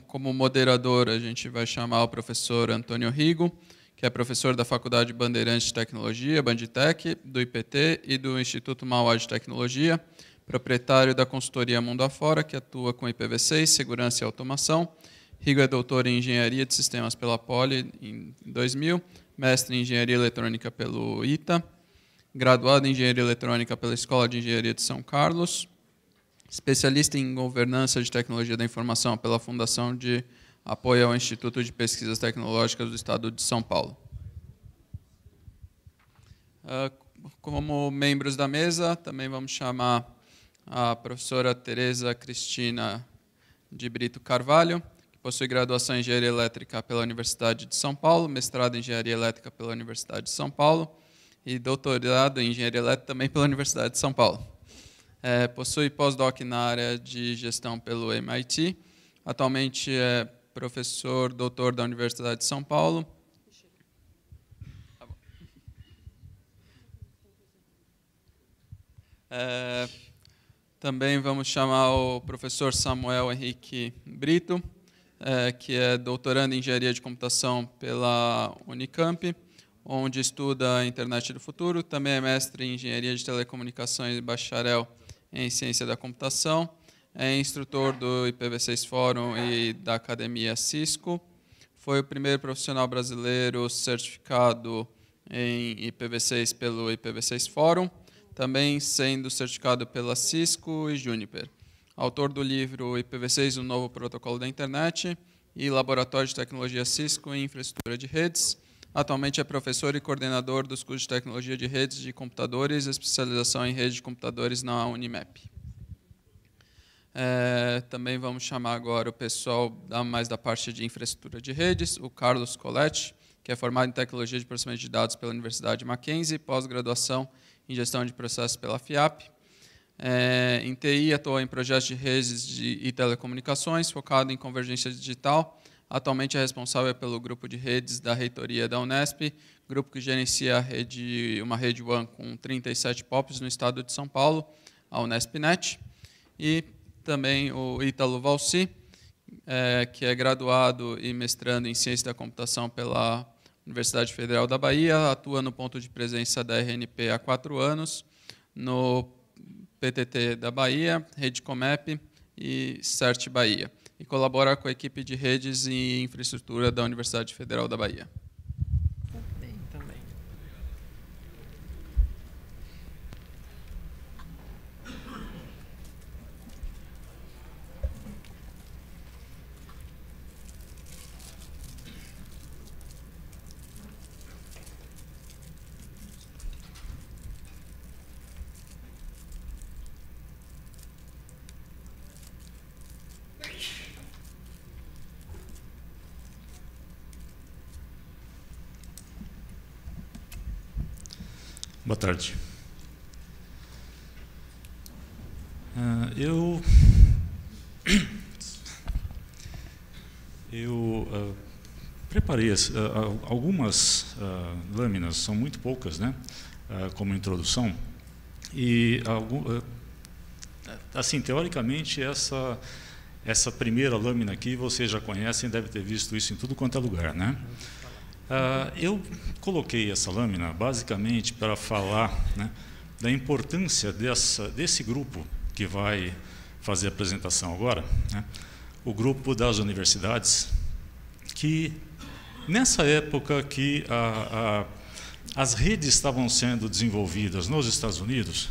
como moderador, a gente vai chamar o professor Antônio Rigo, que é professor da Faculdade Bandeirantes de Tecnologia, Banditec, do IPT e do Instituto Mauá de Tecnologia, proprietário da consultoria Mundo Afora, que atua com IPv6, segurança e automação. Rigo é doutor em Engenharia de Sistemas pela Poli em 2000, mestre em Engenharia Eletrônica pelo ITA, graduado em Engenharia Eletrônica pela Escola de Engenharia de São Carlos, especialista em Governança de Tecnologia da Informação pela Fundação de Apoio ao Instituto de Pesquisas Tecnológicas do Estado de São Paulo. Como membros da mesa, também vamos chamar a professora Tereza Cristina de Brito Carvalho, que possui graduação em Engenharia Elétrica pela Universidade de São Paulo, mestrado em Engenharia Elétrica pela Universidade de São Paulo e doutorado em Engenharia Elétrica também pela Universidade de São Paulo. Possui pós-doc na área de gestão pelo MIT. Atualmente é professor doutor da Universidade de São Paulo. Também vamos chamar o professor Samuel Henrique Brito, que é doutorando em Engenharia de Computação pela Unicamp, onde estuda a Internet do Futuro. Também é mestre em Engenharia de Telecomunicações e bacharel em Ciência da Computação. É instrutor do IPv6 Fórum e da Academia Cisco. Foi o primeiro profissional brasileiro certificado em IPv6 pelo IPv6 Fórum, também sendo certificado pela Cisco e Juniper. Autor do livro IPv6, o novo protocolo da internet, e Laboratório de Tecnologia Cisco em Infraestrutura de Redes. Atualmente é professor e coordenador dos cursos de Tecnologia de Redes de Computadores, especialização em Rede de Computadores na Unimap. Também vamos chamar agora o pessoal mais da parte de infraestrutura de redes, o Carlos Coletti, que é formado em Tecnologia de Processamento de Dados pela Universidade Mackenzie, pós-graduação em Gestão de Processos pela FIAP. Em TI, atua em projetos de redes e telecomunicações, focado em convergência digital. Atualmente é responsável pelo grupo de redes da reitoria da Unesp, grupo que gerencia uma rede WAN com 37 POPs no estado de São Paulo, a UnespNet. E também o Ítalo Valci, que é graduado e mestrando em Ciência da Computação pela Universidade Federal da Bahia, atua no ponto de presença da RNP há 4 anos, no PTT da Bahia, Rede Comep e CERT Bahia, e colabora com a equipe de redes e infraestrutura da Universidade Federal da Bahia. Boa tarde. Eu preparei algumas lâminas, são muito poucas, né, como introdução, e assim, teoricamente, essa primeira lâmina aqui vocês já conhecem, devem ter visto isso em tudo quanto é lugar, né? Eu coloquei essa lâmina basicamente para falar, né, da importância desse grupo que vai fazer a apresentação agora, né, o grupo das universidades, que nessa época que as redes estavam sendo desenvolvidas nos Estados Unidos,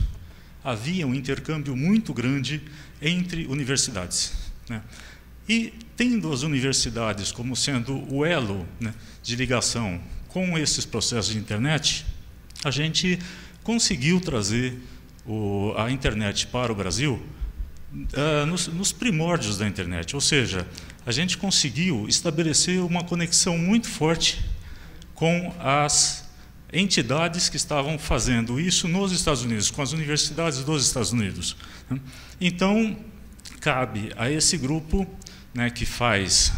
havia um intercâmbio muito grande entre universidades, né? E tendo as universidades como sendo o elo, né, de ligação com esses processos de internet, a gente conseguiu trazer a internet para o Brasil nos primórdios da internet, ou seja, a gente conseguiu estabelecer uma conexão muito forte com as entidades que estavam fazendo isso nos Estados Unidos, com as universidades dos Estados Unidos. Então, cabe a esse grupo, né, que faz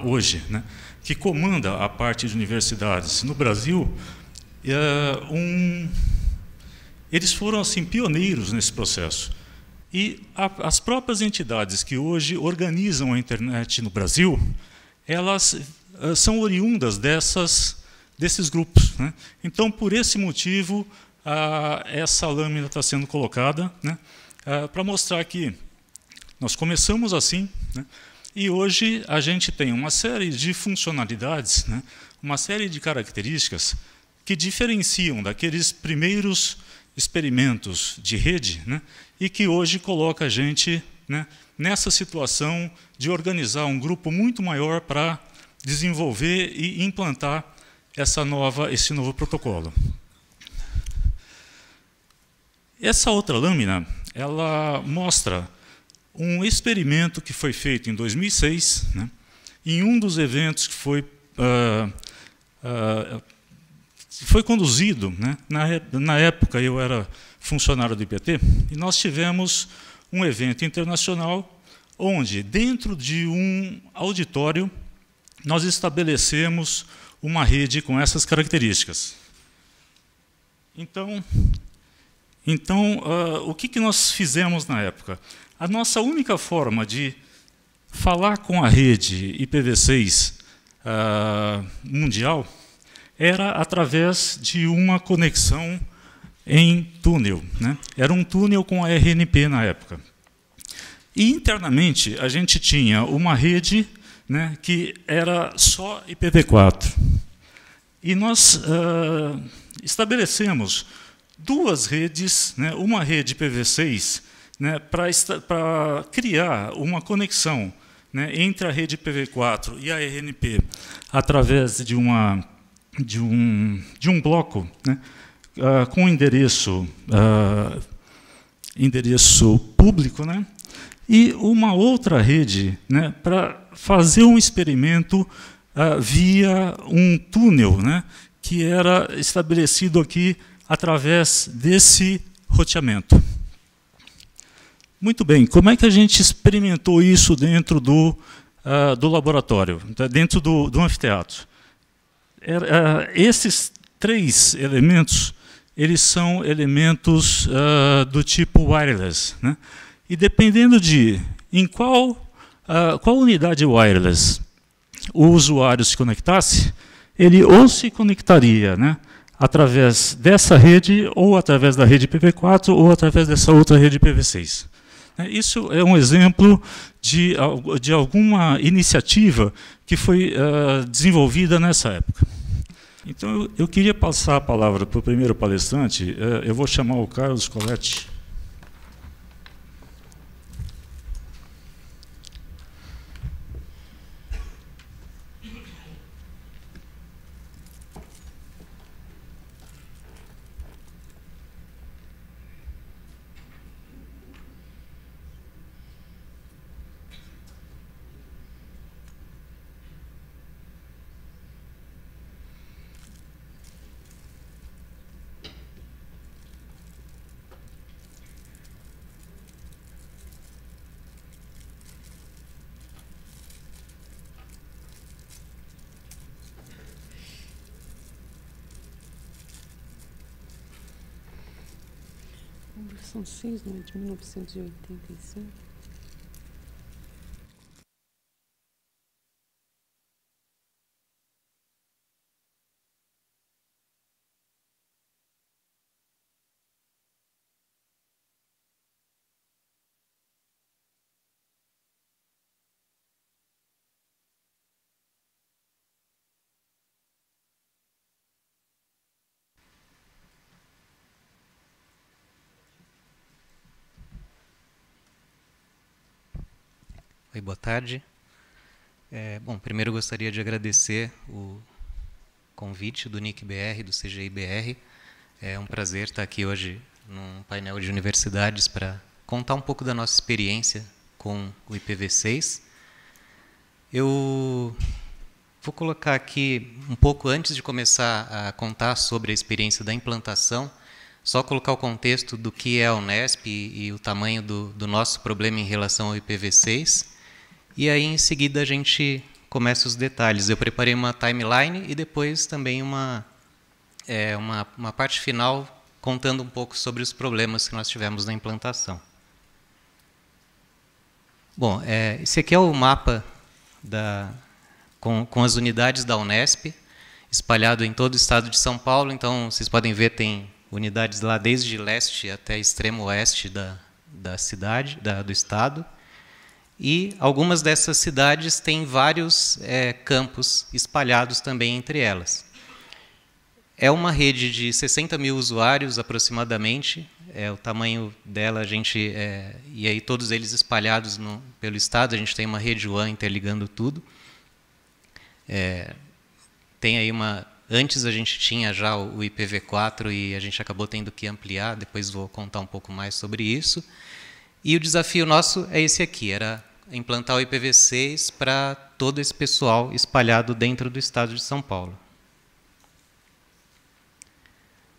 hoje, né, que comanda a parte de universidades no Brasil, eles foram assim pioneiros nesse processo. E as próprias entidades que hoje organizam a internet no Brasil, elas são oriundas desses grupos, né? Então, por esse motivo, essa lâmina está sendo colocada, né, para mostrar que nós começamos assim, né, e hoje a gente tem uma série de funcionalidades, né, uma série de características que diferenciam daqueles primeiros experimentos de rede, né, e que hoje coloca a gente, né, nessa situação de organizar um grupo muito maior para desenvolver e implantar esse novo protocolo. Essa outra lâmina, ela mostra um experimento que foi feito em 2006, né, em um dos eventos que foi conduzido, né, na época eu era funcionário do IPT, e nós tivemos um evento internacional onde, dentro de um auditório, nós estabelecemos uma rede com essas características. Então, o que nós fizemos na época? A nossa única forma de falar com a rede IPv6 mundial era através de uma conexão em túnel, né? Era um túnel com a RNP na época. E internamente a gente tinha uma rede, né, que era só IPv4. E nós estabelecemos duas redes, né, uma rede IPv6, né, para criar uma conexão, né, entre a rede IPv4 e a RNP através de um bloco, né, com endereço público, né, e uma outra rede, né, para fazer um experimento via um túnel, né, que era estabelecido aqui através desse roteamento. Muito bem, como é que a gente experimentou isso dentro do laboratório, dentro do anfiteatro? Esses três elementos, eles são elementos do tipo wireless, né? E dependendo de em qual unidade wireless o usuário se conectasse, ele ou se conectaria, né, através dessa rede, ou através da rede IPv4, ou através dessa outra rede IPv6. Isso é um exemplo de alguma iniciativa que foi desenvolvida nessa época. Então, eu queria passar a palavra para o primeiro palestrante. Eu vou chamar o Carlos Coletti. Versão 6, não é de 1985. Oi, boa tarde. Bom, primeiro eu gostaria de agradecer o convite do NIC-BR, do CGI-BR. É um prazer estar aqui hoje num painel de universidades para contar um pouco da nossa experiência com o IPv6. Eu vou colocar aqui, um pouco antes de começar a contar sobre a experiência da implantação, só colocar o contexto do que é a Unesp e o tamanho do nosso problema em relação ao IPv6. E aí, em seguida, a gente começa os detalhes. Eu preparei uma timeline e depois também uma parte final contando um pouco sobre os problemas que nós tivemos na implantação. Bom, esse aqui é o mapa com as unidades da Unesp, espalhado em todo o estado de São Paulo. Então, vocês podem ver, tem unidades lá desde leste até extremo oeste da cidade, do estado. E algumas dessas cidades têm vários campos espalhados também entre elas. É uma rede de 60 mil usuários, aproximadamente. O tamanho dela, e aí todos eles espalhados pelo estado. A gente tem uma rede WAN interligando tudo. Tem aí antes a gente tinha já o IPv4 e a gente acabou tendo que ampliar. Depois vou contar um pouco mais sobre isso. E o desafio nosso é esse aqui, era implantar o IPv6 para todo esse pessoal espalhado dentro do estado de São Paulo.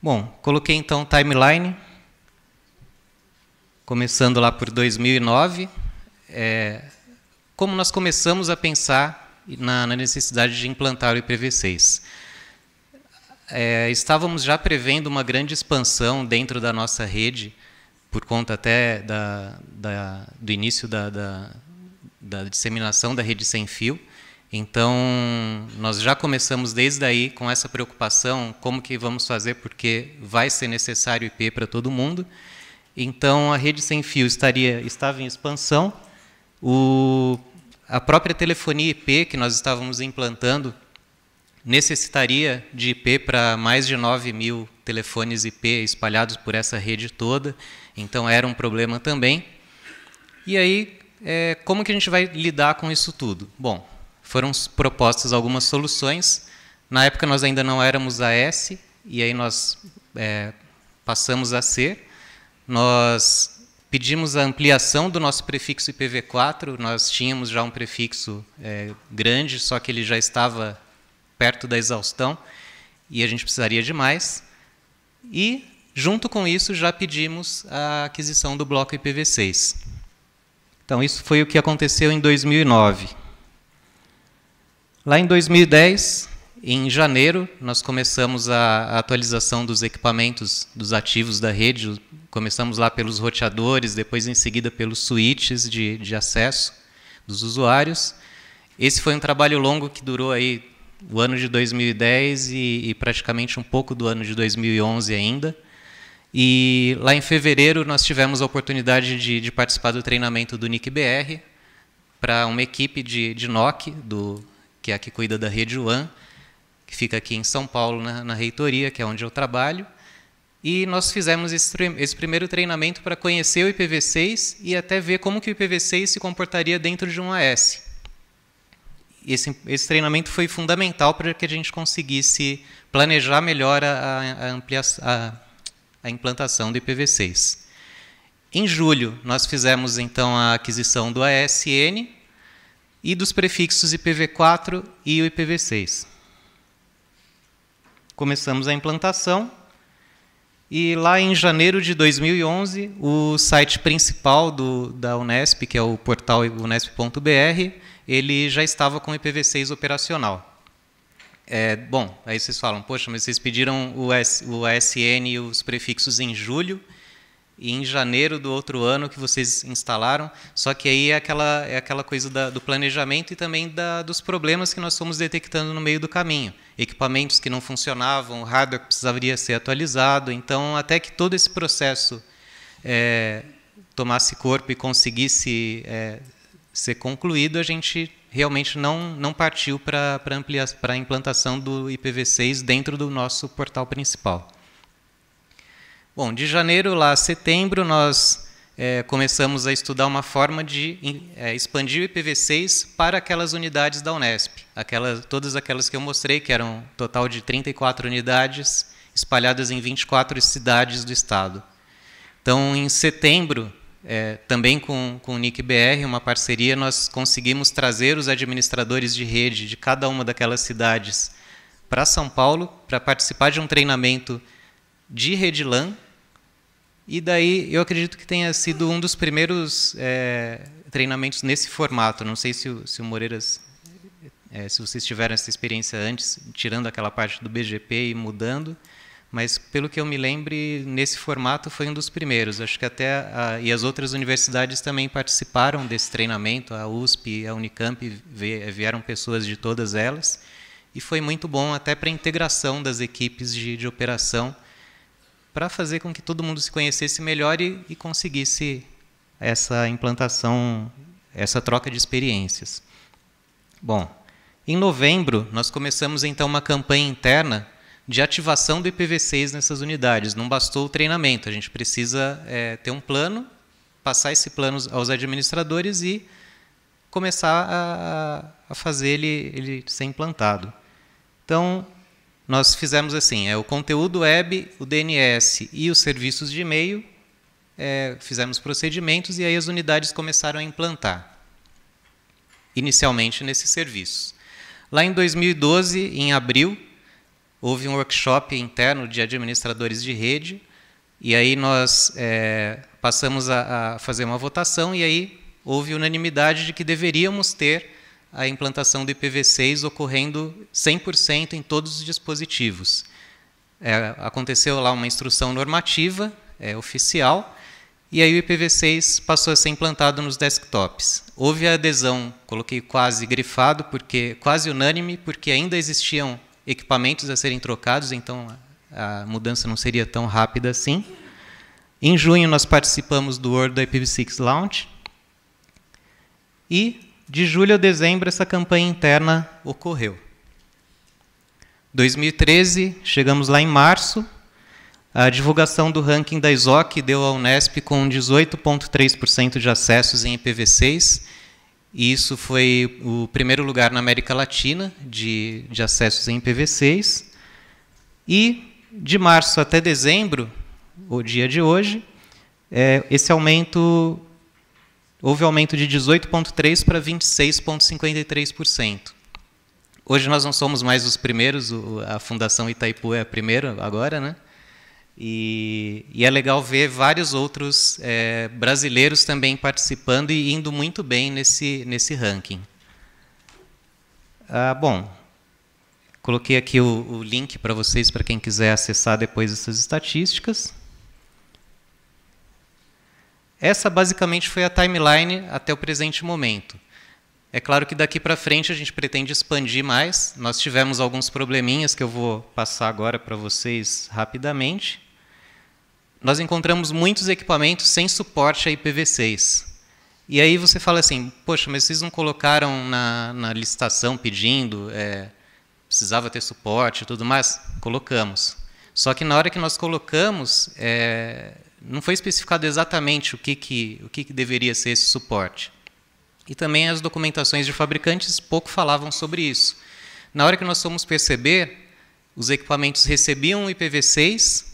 Bom, coloquei então o timeline, começando lá por 2009, como nós começamos a pensar na necessidade de implantar o IPv6. Estávamos já prevendo uma grande expansão dentro da nossa rede, por conta até do início da disseminação da rede sem fio. Então, nós já começamos desde aí com essa preocupação, como que vamos fazer, porque vai ser necessário IP para todo mundo. Então, a rede sem fio estava em expansão. A própria telefonia IP que nós estávamos implantando necessitaria de IP para mais de 9 mil telefones IP espalhados por essa rede toda. Então, era um problema também. E aí, como que a gente vai lidar com isso tudo? Bom, foram propostas algumas soluções. Na época, nós ainda não éramos AS, e aí nós passamos a ser. Nós pedimos a ampliação do nosso prefixo IPv4. Nós tínhamos já um prefixo grande, só que ele já estava perto da exaustão, e a gente precisaria de mais. E, junto com isso, já pedimos a aquisição do bloco IPv6. Então, isso foi o que aconteceu em 2009. Lá em 2010, em janeiro, nós começamos a atualização dos equipamentos dos ativos da rede. Começamos lá pelos roteadores, depois, em seguida, pelos switches de acesso dos usuários. Esse foi um trabalho longo que durou aí o ano de 2010 e praticamente um pouco do ano de 2011 ainda. E lá em fevereiro nós tivemos a oportunidade de participar do treinamento do NIC-BR para uma equipe de NOC, que é a que cuida da rede WAN, que fica aqui em São Paulo, na reitoria, que é onde eu trabalho. E nós fizemos esse primeiro treinamento para conhecer o IPv6 e até ver como que o IPv6 se comportaria dentro de um AS. Esse treinamento foi fundamental para que a gente conseguisse planejar melhor a implantação do IPv6. Em julho, nós fizemos, então, a aquisição do ASN e dos prefixos IPv4 e o IPv6. Começamos a implantação, e lá em janeiro de 2011, o site principal da Unesp, que é o portal unesp.br, ele já estava com o IPv6 operacional. Bom, aí vocês falam, poxa, mas vocês pediram o ASN e os prefixos em julho, e em janeiro do outro ano que vocês instalaram, só que aí é aquela coisa do planejamento e também dos problemas que nós fomos detectando no meio do caminho. Equipamentos que não funcionavam, o hardware que precisaria ser atualizado. Então, até que todo esse processo tomasse corpo e conseguisse ser concluído, a gente realmente não partiu para a implantação do IPv6 dentro do nosso portal principal. Bom, de janeiro lá a setembro, nós começamos a estudar uma forma de expandir o IPv6 para aquelas unidades da Unesp. Todas aquelas que eu mostrei, que eram um total de 34 unidades, espalhadas em 24 cidades do estado. Então, em setembro, também com o NIC-BR, uma parceria, nós conseguimos trazer os administradores de rede de cada uma daquelas cidades para São Paulo, para participar de um treinamento de rede LAN. E daí eu acredito que tenha sido um dos primeiros treinamentos nesse formato. Não sei se o Moreiras, se vocês tiveram essa experiência antes, tirando aquela parte do BGP e mudando, mas, pelo que eu me lembre, nesse formato foi um dos primeiros. Acho que até e as outras universidades também participaram desse treinamento, a USP, a Unicamp, vieram pessoas de todas elas, e foi muito bom até para a integração das equipes de operação, para fazer com que todo mundo se conhecesse melhor e conseguisse essa implantação, essa troca de experiências. Bom, em novembro, nós começamos, então, uma campanha interna de ativação do IPv6 nessas unidades. Não bastou o treinamento, a gente precisa ter um plano, passar esse plano aos administradores e começar a fazer ele ser implantado. Então, nós fizemos assim, o conteúdo web, o DNS e os serviços de e-mail, fizemos procedimentos e aí as unidades começaram a implantar, inicialmente nesses serviços. Lá em 2012, em abril, houve um workshop interno de administradores de rede, e aí nós passamos a fazer uma votação, e aí houve unanimidade de que deveríamos ter a implantação do IPv6 ocorrendo 100% em todos os dispositivos. Aconteceu lá uma instrução normativa, oficial, e aí o IPv6 passou a ser implantado nos desktops. Houve a adesão, coloquei quase grifado, quase unânime, porque ainda existiam equipamentos a serem trocados, então a mudança não seria tão rápida assim. Em junho, nós participamos do World IPv6 Launch, e de julho a dezembro essa campanha interna ocorreu. 2013, chegamos lá em março, a divulgação do ranking da ISOC deu à Unesp com 18,3% de acessos em IPv6, e isso foi o primeiro lugar na América Latina de acessos em IPv6. E de março até dezembro, o dia de hoje, houve aumento de 18,3% para 26,53%. Hoje nós não somos mais os primeiros, a Fundação Itaipu é a primeira agora, né? E é legal ver vários outros brasileiros também participando e indo muito bem nesse ranking. Bom, coloquei aqui o link para vocês, para quem quiser acessar depois essas estatísticas. Essa, basicamente, foi a timeline até o presente momento. É claro que daqui para frente a gente pretende expandir mais. Nós tivemos alguns probleminhas que eu vou passar agora para vocês rapidamente. Nós encontramos muitos equipamentos sem suporte a IPv6. E aí você fala assim, poxa, mas vocês não colocaram na licitação pedindo, precisava ter suporte e tudo mais? Colocamos. Só que na hora que nós colocamos, não foi especificado exatamente o que deveria ser esse suporte. E também as documentações de fabricantes pouco falavam sobre isso. Na hora que nós fomos perceber, os equipamentos recebiam o IPv6,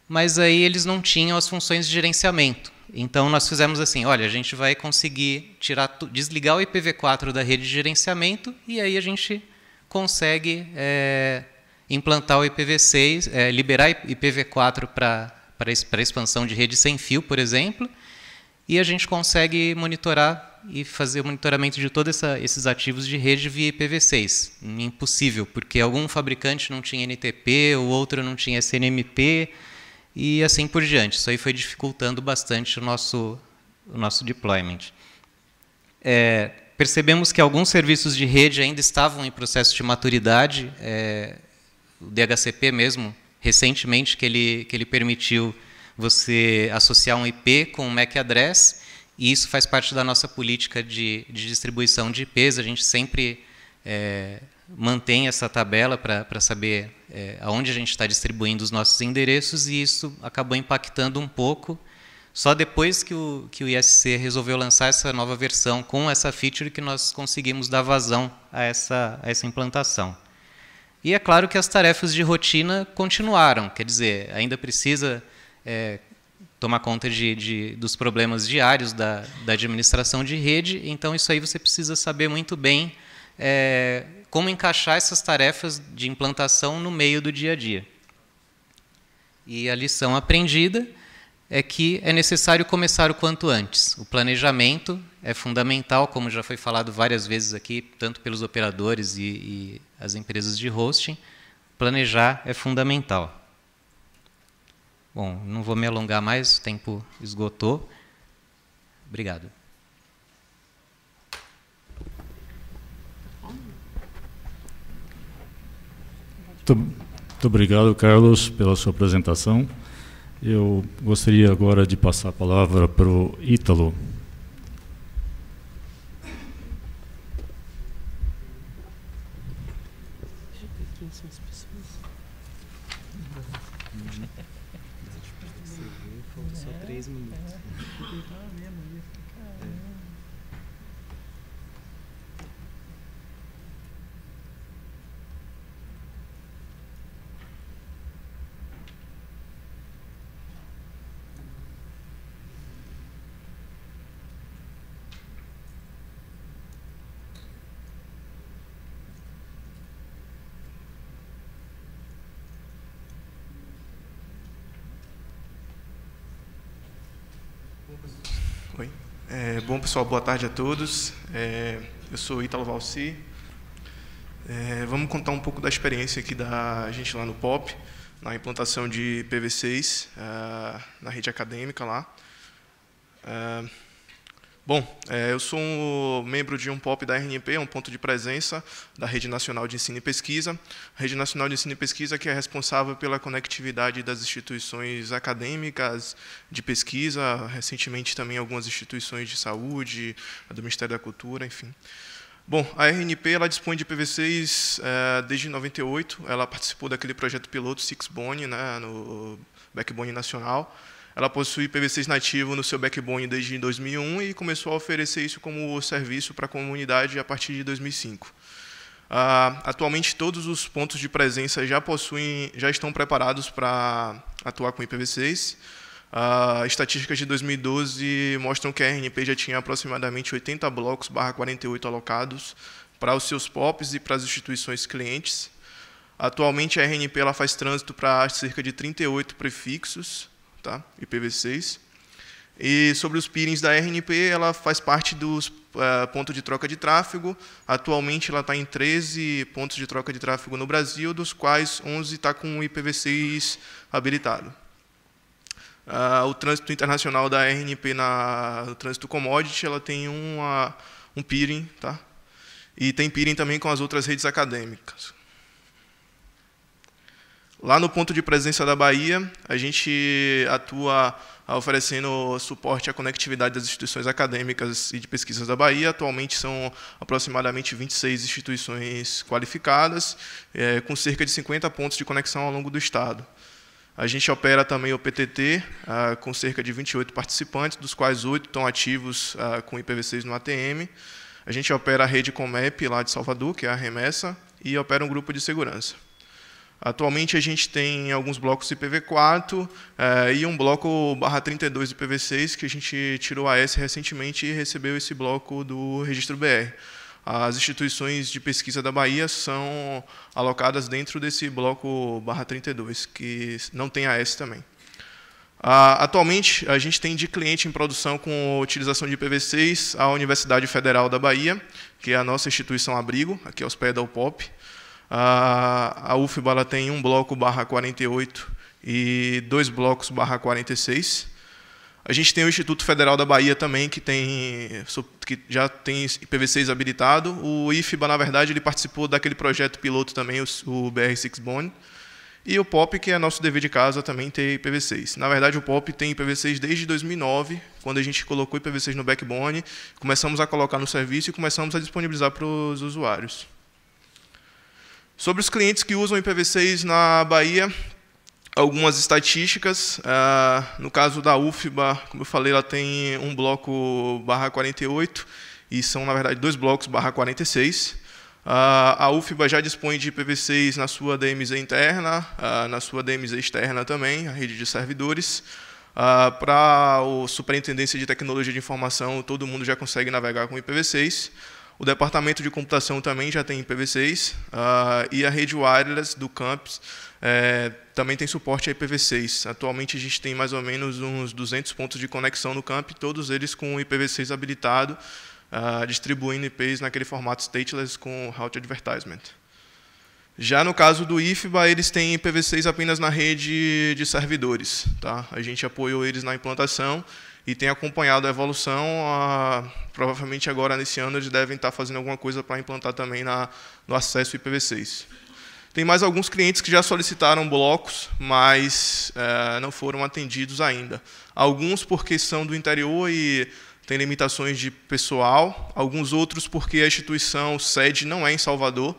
mas aí eles não tinham as funções de gerenciamento. Então, nós fizemos assim, olha, a gente vai conseguir desligar o IPv4 da rede de gerenciamento, e aí a gente consegue implantar o IPv6, liberar IPv4 para a expansão de rede sem fio, por exemplo, e a gente consegue monitorar e fazer o monitoramento de todos esses ativos de rede via IPv6. Impossível, porque algum fabricante não tinha NTP, o outro não tinha SNMP, e assim por diante. Isso aí foi dificultando bastante o nosso deployment. Percebemos que alguns serviços de rede ainda estavam em processo de maturidade. O DHCP mesmo, recentemente, que ele permitiu você associar um IP com um MAC address, e isso faz parte da nossa política de distribuição de IPs. A gente sempre mantém essa tabela para saber aonde a gente está distribuindo os nossos endereços, e isso acabou impactando um pouco. Só depois que o ISC resolveu lançar essa nova versão com essa feature que nós conseguimos dar vazão a essa implantação. E é claro que as tarefas de rotina continuaram, quer dizer, ainda precisa tomar conta dos problemas diários da administração de rede, então isso aí você precisa saber muito bem como encaixar essas tarefas de implantação no meio do dia a dia. E a lição aprendida é que é necessário começar o quanto antes. O planejamento é fundamental, como já foi falado várias vezes aqui, tanto pelos operadores e as empresas de hosting. Planejar é fundamental. Bom, não vou me alongar mais, o tempo esgotou. Obrigado. Muito obrigado, Carlos, pela sua apresentação. Eu gostaria agora de passar a palavra para o Ítalo. Deixa eu ver quem são as pessoas. Só 3 minutos. Oi. Bom, pessoal, boa tarde a todos. Eu sou Ítalo Valci. Vamos contar um pouco da experiência aqui da gente lá no POP, na implantação de IPv6 na rede acadêmica lá. Eu sou um membro de um POP da RNP, um ponto de presença da Rede Nacional de Ensino e Pesquisa. A Rede Nacional de Ensino e Pesquisa que é responsável pela conectividade das instituições acadêmicas de pesquisa, recentemente também algumas instituições de saúde, do Ministério da Cultura, enfim. Bom, a RNP ela dispõe de IPv6 desde 98, ela participou daquele projeto piloto Sixbone, né, no Backbone Nacional. Ela possui IPv6 nativo no seu backbone desde 2001 e começou a oferecer isso como serviço para a comunidade a partir de 2005. Atualmente, todos os pontos de presença já estão preparados para atuar com IPv6. Estatísticas de 2012 mostram que a RNP já tinha aproximadamente 80 blocos /48 alocados para os seus POPs e para as instituições clientes. Atualmente, a RNP ela faz trânsito para cerca de 38 prefixos, tá? IPv6. E sobre os peerings da RNP, ela faz parte dos pontos de troca de tráfego. Atualmente, ela está em 13 pontos de troca de tráfego no Brasil, dos quais 11 está com o IPv6 habilitado. O trânsito internacional da RNP no trânsito commodity, ela tem um peering, tá? E tem peering também com as outras redes acadêmicas. Lá no ponto de presença da Bahia, a gente atua oferecendo suporte à conectividade das instituições acadêmicas e de pesquisas da Bahia. Atualmente são aproximadamente 26 instituições qualificadas, com cerca de 50 pontos de conexão ao longo do estado. A gente opera também o PTT, com cerca de 28 participantes, dos quais 8 estão ativos com IPv6 no ATM. A gente opera a rede Comep lá de Salvador, que é a Remessa, e opera um grupo de segurança. Atualmente, a gente tem alguns blocos IPv4 e um bloco /32 IPv6, que a gente tirou a AS recentemente e recebeu esse bloco do Registro BR. As instituições de pesquisa da Bahia são alocadas dentro desse bloco /32, que não tem AS também. Atualmente, a gente tem de cliente em produção com utilização de IPv6 a Universidade Federal da Bahia, que é a nossa instituição abrigo, aqui aos pés da UPOP. A UFBA ela tem um bloco /48 e 2 blocos /46. A gente tem o Instituto Federal da Bahia também, que já tem IPv6 habilitado. O IFBA, na verdade, ele participou daquele projeto piloto também, o BR Sixbone. E o POP, que é nosso dever de casa, também tem IPv6. Na verdade, o POP tem IPv6 desde 2009, quando a gente colocou IPv6 no backbone, começamos a colocar no serviço e começamos a disponibilizar para os usuários. Sobre os clientes que usam IPv6 na Bahia, algumas estatísticas. No caso da UFBA, como eu falei, ela tem um bloco /48 e são, na verdade, 2 blocos /46. A UFBA já dispõe de IPv6 na sua DMZ interna, na sua DMZ externa também, a rede de servidores. Para a Superintendência de Tecnologia de Informação, todo mundo já consegue navegar com IPv6. O departamento de computação também já tem IPv6 e a rede wireless do campus também tem suporte a IPv6. Atualmente a gente tem mais ou menos uns 200 pontos de conexão no camp, todos eles com IPv6 habilitado, distribuindo IPs naquele formato stateless com route advertisement. Já no caso do IFBA, eles têm IPv6 apenas na rede de servidores. Tá? A gente apoiou eles na implantação e tem acompanhado a evolução. Provavelmente agora, nesse ano, eles devem estar fazendo alguma coisa para implantar também no acesso IPv6. Tem mais alguns clientes que já solicitaram blocos, mas não foram atendidos ainda. Alguns porque são do interior e tem limitações de pessoal, alguns outros porque a instituição sede não é em Salvador,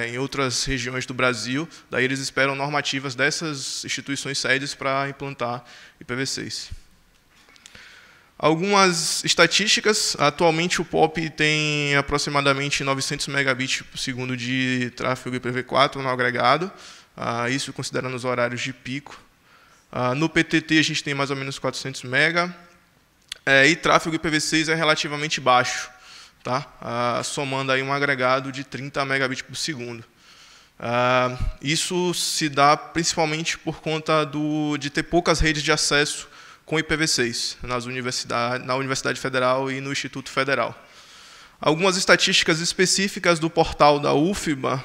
em outras regiões do Brasil, daí eles esperam normativas dessas instituições sedes para implantar IPv6. Algumas estatísticas, atualmente o POP tem aproximadamente 900 megabits por segundo de tráfego IPv4 no agregado, isso considerando os horários de pico. No PTT a gente tem mais ou menos 400 mega, e tráfego IPv6 é relativamente baixo, tá? Somando aí um agregado de 30 megabits por segundo. Isso se dá principalmente por conta de ter poucas redes de acesso com IPv6 na Universidade Federal e no Instituto Federal. Algumas estatísticas específicas do portal da UFBA,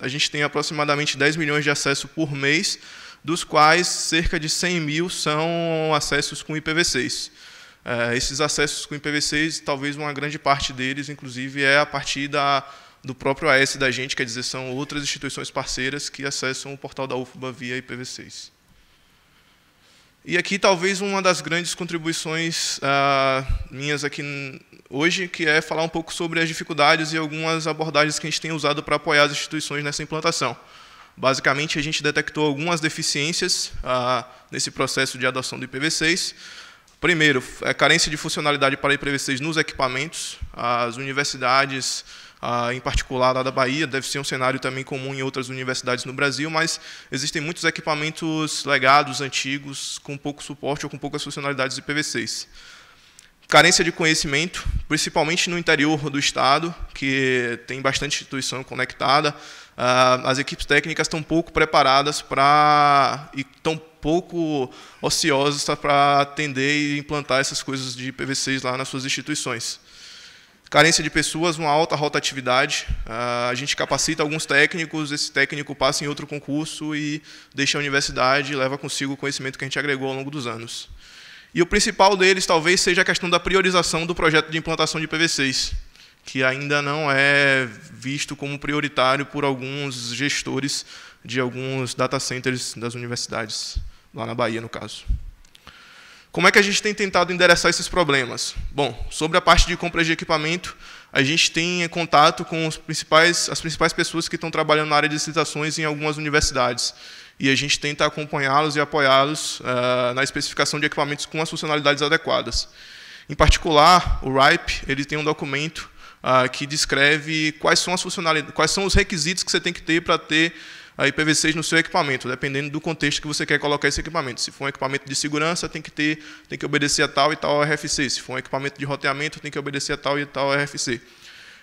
a gente tem aproximadamente 10 milhões de acessos por mês, dos quais cerca de 100 mil são acessos com IPv6. Esses acessos com IPv6, talvez uma grande parte deles, inclusive, é a partir do próprio AS da gente, quer dizer, são outras instituições parceiras que acessam o portal da UFBA via IPv6. E aqui, talvez, uma das grandes contribuições minhas aqui hoje, que é falar um pouco sobre as dificuldades e algumas abordagens que a gente tem usado para apoiar as instituições nessa implantação. Basicamente, a gente detectou algumas deficiências nesse processo de adoção do IPv6. Primeiro, a carência de funcionalidade para IPv6 nos equipamentos. As universidades, em particular lá da Bahia, deve ser um cenário também comum em outras universidades no Brasil, mas existem muitos equipamentos legados, antigos, com pouco suporte ou com poucas funcionalidades de IPv6. Carência de conhecimento, principalmente no interior do estado, que tem bastante instituição conectada. As equipes técnicas estão pouco preparadas e estão pouco ociosas para atender e implantar essas coisas de IPv6 lá nas suas instituições. Carência de pessoas, uma alta rotatividade. A gente capacita alguns técnicos, esse técnico passa em outro concurso e deixa a universidade e leva consigo o conhecimento que a gente agregou ao longo dos anos. E o principal deles talvez seja a questão da priorização do projeto de implantação de IPv6, que ainda não é visto como prioritário por alguns gestores de alguns data centers das universidades, lá na Bahia, no caso. Como é que a gente tem tentado endereçar esses problemas? Bom, sobre a parte de compra de equipamento, a gente tem contato com as principais pessoas que estão trabalhando na área de licitações em algumas universidades. E a gente tenta acompanhá-los e apoiá-los na especificação de equipamentos com as funcionalidades adequadas. Em particular, o RIPE ele tem um documento que descreve quais são as funcionalidades, quais são os requisitos que você tem que ter para ter a IPv6 no seu equipamento, dependendo do contexto que você quer colocar esse equipamento. Se for um equipamento de segurança, tem que obedecer a tal e tal RFC. Se for um equipamento de roteamento, tem que obedecer a tal e tal RFC.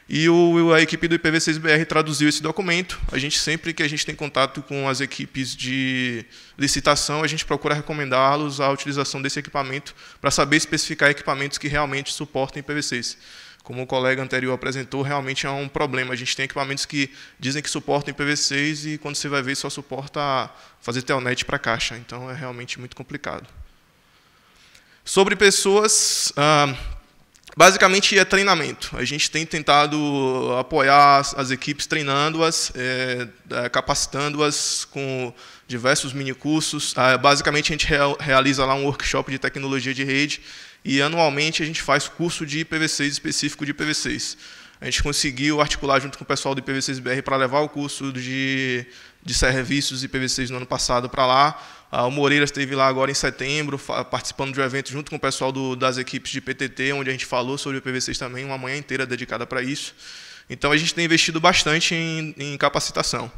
E a equipe do IPv6BR traduziu esse documento. Sempre que a gente tem contato com as equipes de licitação, a gente procura recomendá-los a utilização desse equipamento para saber especificar equipamentos que realmente suportem IPv6. Como o colega anterior apresentou, realmente é um problema. A gente tem equipamentos que dizem que suportam IPv6 e, quando você vai ver, só suporta fazer telnet para caixa. Então, é realmente muito complicado. Sobre pessoas, basicamente é treinamento. A gente tem tentado apoiar as equipes treinando-as, capacitando-as com diversos minicursos. Basicamente, a gente realiza lá um workshop de tecnologia de rede e, anualmente, a gente faz curso de IPv6 específico de IPv6. A gente conseguiu articular junto com o pessoal do IPv6BR para levar o curso de serviços IPv6 no ano passado para lá. O Moreira esteve lá agora em setembro, participando de um evento junto com o pessoal das equipes de PTT, onde a gente falou sobre o IPv6 também, uma manhã inteira dedicada para isso. Então, a gente tem investido bastante em capacitação.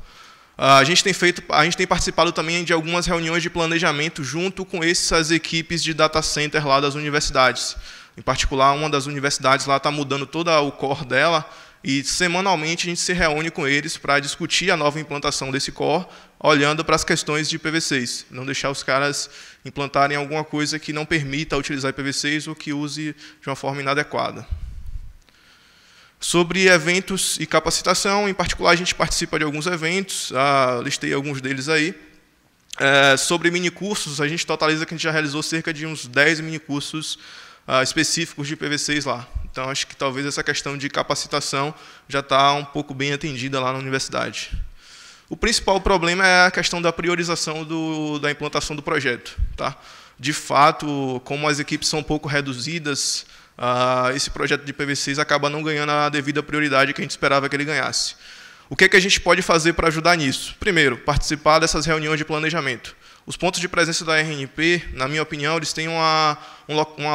A gente tem participado também de algumas reuniões de planejamento junto com essas equipes de data center lá das universidades. Em particular, uma das universidades lá está mudando todo o core dela e, semanalmente, a gente se reúne com eles para discutir a nova implantação desse core, olhando para as questões de IPv6. Não deixar os caras implantarem alguma coisa que não permita utilizar IPv6 ou que use de uma forma inadequada. Sobre eventos e capacitação, em particular, a gente participa de alguns eventos, listei alguns deles aí. Sobre minicursos, a gente totaliza que a gente já realizou cerca de uns 10 minicursos específicos de IPv6 lá. Então, acho que talvez essa questão de capacitação já está um pouco bem atendida lá na universidade. O principal problema é a questão da priorização da implantação do projeto. Tá? De fato, como as equipes são um pouco reduzidas, esse projeto de IPv6 acaba não ganhando a devida prioridade que a gente esperava que ele ganhasse. O que é que a gente pode fazer para ajudar nisso? Primeiro, participar dessas reuniões de planejamento. Os pontos de presença da RNP, na minha opinião, eles têm uma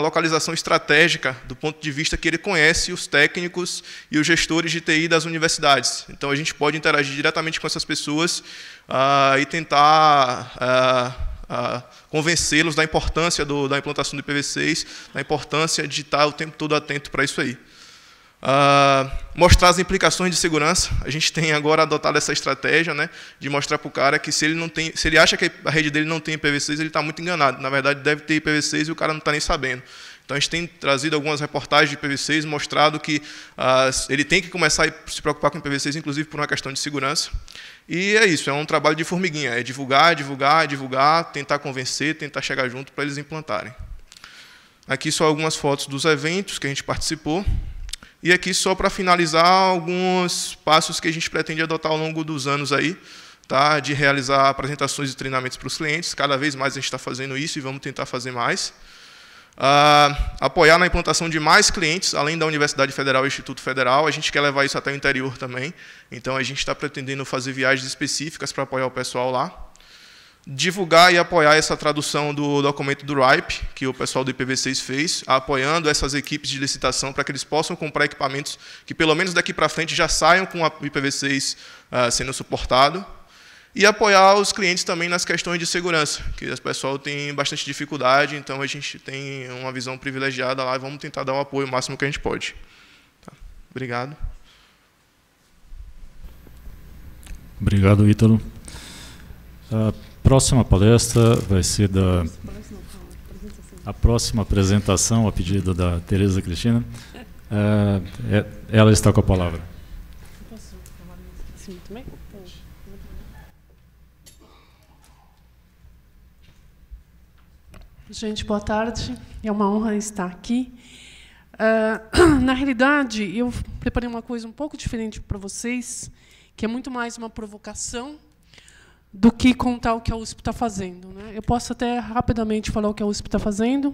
localização estratégica do ponto de vista que ele conhece os técnicos e os gestores de TI das universidades. Então, a gente pode interagir diretamente com essas pessoas e tentar convencê-los da importância da implantação do IPv6, da importância de estar o tempo todo atento para isso aí. Mostrar as implicações de segurança. A gente tem agora adotado essa estratégia, né, de mostrar para o cara que se ele acha que a rede dele não tem IPv6, ele está muito enganado. Na verdade, deve ter IPv6 e o cara não está nem sabendo. Então, a gente tem trazido algumas reportagens de IPv6, mostrado que ele tem que começar a se preocupar com IPv6, inclusive por uma questão de segurança. E é isso, é um trabalho de formiguinha. É divulgar, divulgar, divulgar, tentar convencer, tentar chegar junto para eles implantarem. Aqui só algumas fotos dos eventos que a gente participou. E aqui, só para finalizar, alguns passos que a gente pretende adotar ao longo dos anos aí, tá? De realizar apresentações e treinamentos para os clientes. Cada vez mais a gente está fazendo isso e vamos tentar fazer mais. Apoiar na implantação de mais clientes, além da Universidade Federal e Instituto Federal. A gente quer levar isso até o interior também. Então, a gente está pretendendo fazer viagens específicas para apoiar o pessoal lá. Divulgar e apoiar essa tradução do documento do RIPE, que o pessoal do IPv6 fez, apoiando essas equipes de licitação para que eles possam comprar equipamentos que, pelo menos daqui para frente, já saiam com o IPv6 sendo suportado. E apoiar os clientes também nas questões de segurança, que o pessoal tem bastante dificuldade, então a gente tem uma visão privilegiada lá e vamos tentar dar o apoio o máximo que a gente pode. Tá. Obrigado. Obrigado, Ítalo. Próxima palestra vai ser a próxima apresentação, a pedido da Tereza Cristina. Ela está com a palavra. Posso falar assim também? Gente, boa tarde. É uma honra estar aqui. Na realidade, eu preparei uma coisa um pouco diferente para vocês, que é muito mais uma provocação do que contar o que a USP está fazendo, né? Eu posso até rapidamente falar o que a USP está fazendo.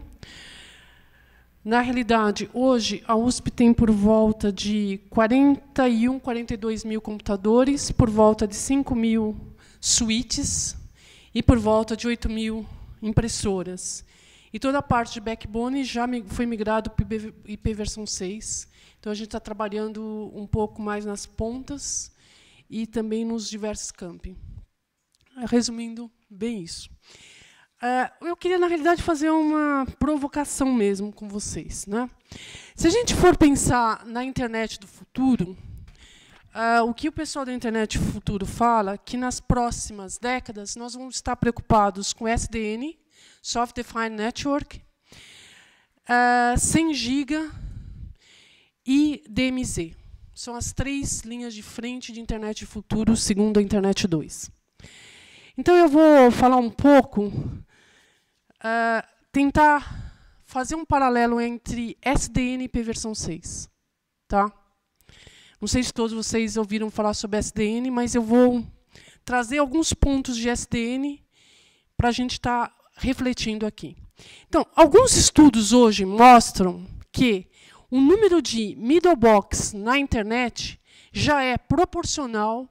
Na realidade, hoje, a USP tem por volta de 42 mil computadores, por volta de 5 mil suítes e por volta de 8 mil impressoras. E toda a parte de backbone já foi migrado para o IP versão 6. Então, a gente está trabalhando um pouco mais nas pontas e também nos diversos campi. Resumindo bem isso. Eu queria, na realidade, fazer uma provocação mesmo com vocês, né? Se a gente for pensar na internet do futuro, o que o pessoal da internet do futuro fala que nas próximas décadas nós vamos estar preocupados com SDN, Software Defined Network, 100 GB e DMZ. São as 3 linhas de frente de internet do futuro, segundo a Internet 2. Então, eu vou falar um pouco, tentar fazer um paralelo entre SDN e IP versão 6. Tá? Não sei se todos vocês ouviram falar sobre SDN, mas eu vou trazer alguns pontos de SDN para a gente estar refletindo aqui. Então, alguns estudos hoje mostram que o número de middle box na internet já é proporcional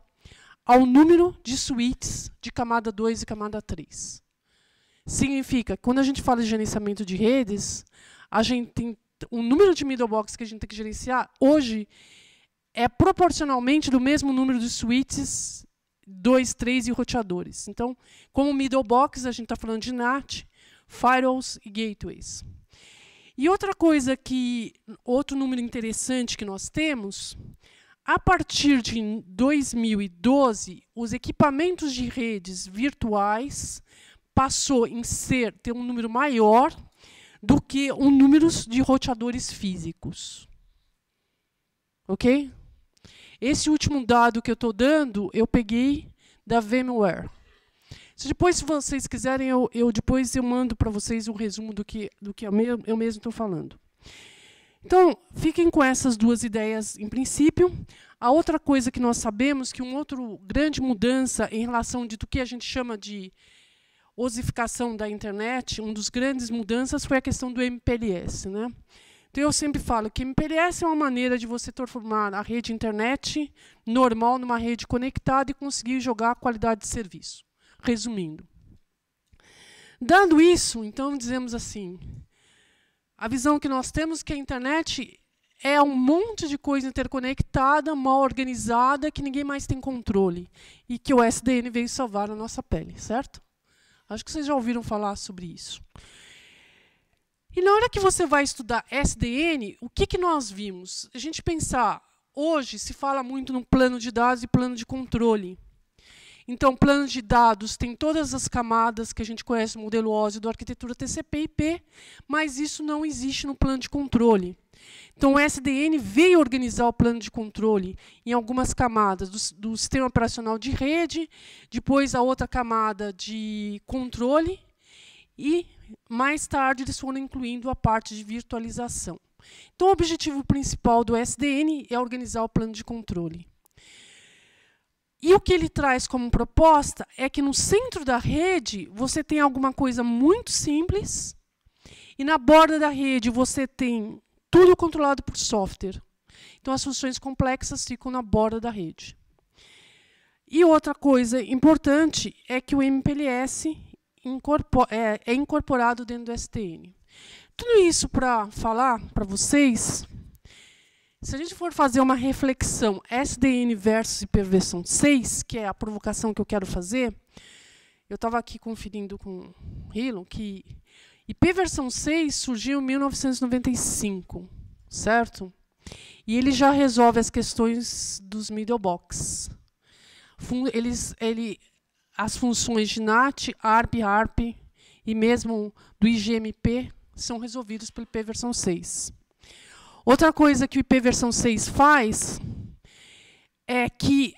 ao número de suítes de camada 2 e camada 3. Significa que, quando a gente fala de gerenciamento de redes, a gente tem o número de middle box que a gente tem que gerenciar hoje é proporcionalmente do mesmo número de suítes 2, 3 e roteadores. Então, como middle box, a gente está falando de NAT, firewalls e gateways. E outra coisa outro número interessante que nós temos, a partir de 2012, os equipamentos de redes virtuais passou em ter um número maior do que o número de roteadores físicos. Ok? Esse último dado que eu estou dando, eu peguei da VMware. Se vocês quiserem, depois eu mando para vocês um resumo do que eu mesmo estou falando. Então, fiquem com essas duas ideias em princípio. A outra coisa que nós sabemos, que uma outra grande mudança em relação do que a gente chama de osificação da internet, uma das grandes mudanças foi a questão do MPLS, né? Então, eu sempre falo que MPLS é uma maneira de você transformar a rede internet normal numa rede conectada e conseguir jogar a qualidade de serviço. Resumindo. Dado isso, então, dizemos assim, a visão que nós temos é que a internet é um monte de coisa interconectada, mal organizada, que ninguém mais tem controle. E que o SDN veio salvar a nossa pele, certo? Acho que vocês já ouviram falar sobre isso. E na hora que você vai estudar SDN, o que nós vimos? A gente pensar, hoje se fala muito no plano de dados e plano de controle. Então, plano de dados tem todas as camadas que a gente conhece, o modelo OSI da arquitetura TCP/IP, mas isso não existe no plano de controle. Então, o SDN veio organizar o plano de controle em algumas camadas do sistema operacional de rede, depois a outra camada de controle, e mais tarde eles foram incluindo a parte de virtualização. Então, o objetivo principal do SDN é organizar o plano de controle. E o que ele traz como proposta é que no centro da rede você tem alguma coisa muito simples e na borda da rede você tem tudo controlado por software. Então, as funções complexas ficam na borda da rede. E outra coisa importante é que o MPLS é incorporado dentro do SDN. Tudo isso para falar para vocês, se a gente for fazer uma reflexão SDN versus IP versão 6, que é a provocação que eu quero fazer, eu estava aqui conferindo com o Hilo que IP versão 6 surgiu em 1995, certo? E ele já resolve as questões dos middlebox. As funções de NAT, ARP e mesmo do IGMP são resolvidos pelo IP versão 6. Outra coisa que o IP versão 6 faz é que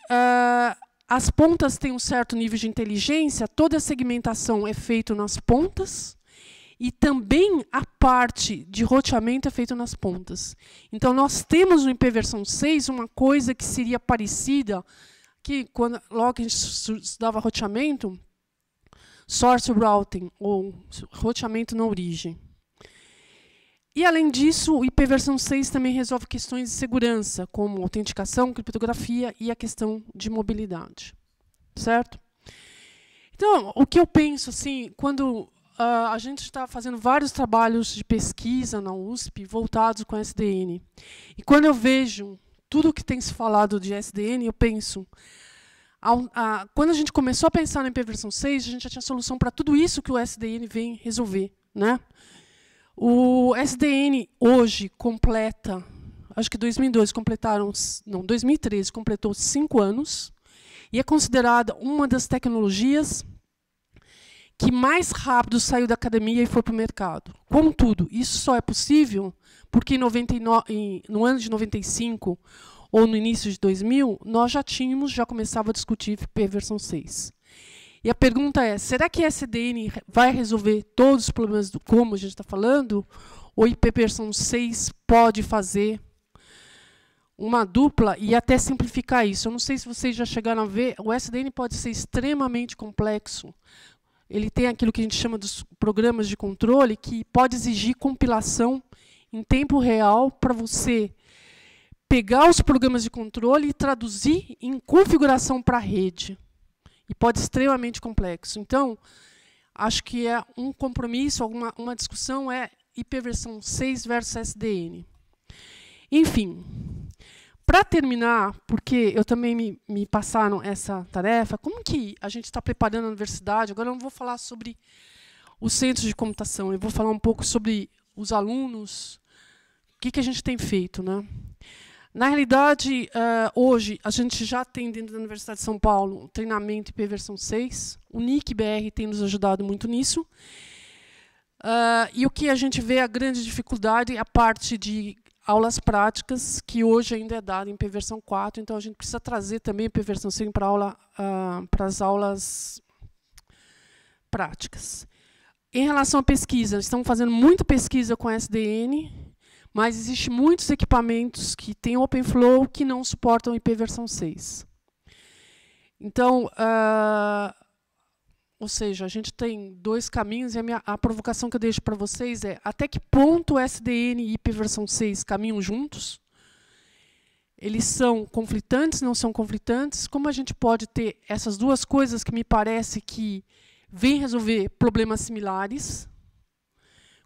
as pontas têm um certo nível de inteligência, toda a segmentação é feita nas pontas e também a parte de roteamento é feita nas pontas. Então, nós temos no IP versão 6 uma coisa que seria parecida, que logo que a gente estudava roteamento, source routing, ou roteamento na origem. E, além disso, o IP versão 6 também resolve questões de segurança, como autenticação, criptografia e a questão de mobilidade. Certo? Então, o que eu penso, assim, quando a gente está fazendo vários trabalhos de pesquisa na USP voltados com SDN, e quando eu vejo tudo o que tem se falado de SDN, eu penso, quando a gente começou a pensar no IP versão 6, a gente já tinha solução para tudo isso que o SDN vem resolver, né? O SDN hoje completa, acho que 2013 completou 5 anos, e é considerada uma das tecnologias que mais rápido saiu da academia e foi para o mercado. Contudo, isso só é possível porque no ano de 95 ou no início de 2000, nós já começava a discutir IP versão 6. E a pergunta é, será que a SDN vai resolver todos os problemas como a gente está falando? Ou IP versão 6 pode fazer uma dupla e até simplificar isso? Eu não sei se vocês já chegaram a ver, o SDN pode ser extremamente complexo. Ele tem aquilo que a gente chama dos programas de controle, que pode exigir compilação em tempo real para você pegar os programas de controle e traduzir em configuração para a rede. E pode ser extremamente complexo. Então, acho que é um compromisso, uma discussão é IP versão 6 versus SDN. Enfim, para terminar, porque eu também me passaram essa tarefa, como que a gente está preparando a universidade? Agora eu não vou falar sobre os centros de computação, eu vou falar um pouco sobre os alunos, o que a gente tem feito, né? Na realidade, hoje, a gente já tem dentro da Universidade de São Paulo um treinamento IP versão 6. O NIC-BR tem nos ajudado muito nisso. E o que a gente vê, a grande dificuldade é a parte de aulas práticas, que hoje ainda é dado em IP versão 4, então a gente precisa trazer também IP versão 5 para as aulas práticas. Em relação à pesquisa, estamos fazendo muita pesquisa com SDN, mas existem muitos equipamentos que têm OpenFlow que não suportam IP versão 6. Então, ou seja, a gente tem dois caminhos, e a provocação que eu deixo para vocês é até que ponto o SDN e IP versão 6 caminham juntos? Eles são conflitantes, não são conflitantes? Como a gente pode ter essas duas coisas que me parece que vêm resolver problemas similares?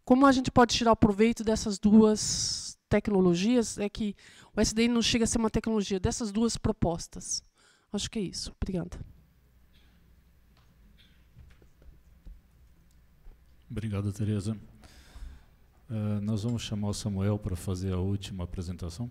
Como a gente pode tirar o proveito dessas duas tecnologias? É que o SDN não chega a ser uma tecnologia, dessas duas propostas. Acho que é isso. Obrigada. Obrigado, Tereza. Nós vamos chamar o Samuel para fazer a última apresentação.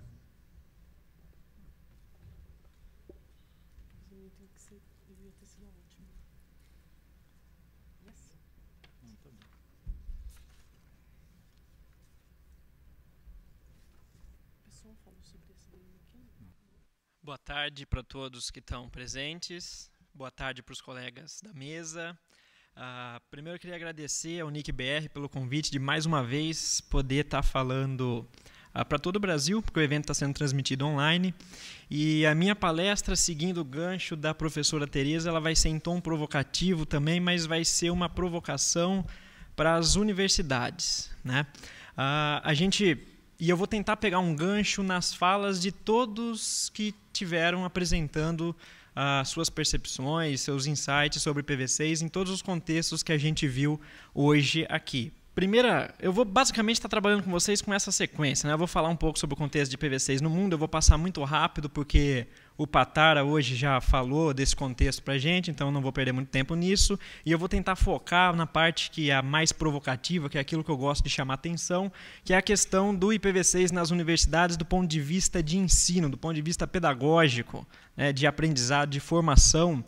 Boa tarde para todos que estão presentes. Boa tarde para os colegas da mesa. Primeiro eu queria agradecer ao NIC-BR pelo convite de mais uma vez poder estar falando para todo o Brasil, porque o evento está sendo transmitido online. E a minha palestra, seguindo o gancho da professora Tereza, ela vai ser em tom provocativo também, mas vai ser uma provocação para as universidades, né? E eu vou tentar pegar um gancho nas falas de todos que tiveram apresentando suas percepções, seus insights sobre IPv6 em todos os contextos que a gente viu hoje aqui. Primeira, eu vou basicamente estar trabalhando com vocês com essa sequência, né? Eu vou falar um pouco sobre o contexto de IPv6 no mundo, eu vou passar muito rápido porque o Patara hoje já falou desse contexto para a gente, então não vou perder muito tempo nisso. E eu vou tentar focar na parte que é a mais provocativa, que é aquilo que eu gosto de chamar atenção, que é a questão do IPv6 nas universidades do ponto de vista de ensino, do ponto de vista pedagógico, né, de aprendizado, de formação.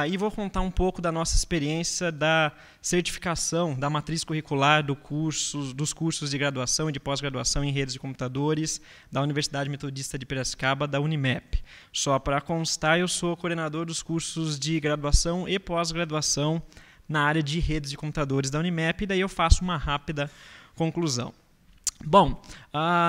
E vou contar um pouco da nossa experiência da certificação da matriz curricular dos cursos de graduação e de pós-graduação em redes de computadores da Universidade Metodista de Piracicaba, da Unimep. Só para constar, eu sou coordenador dos cursos de graduação e pós-graduação na área de redes de computadores da Unimep, e daí eu faço uma rápida conclusão. Bom,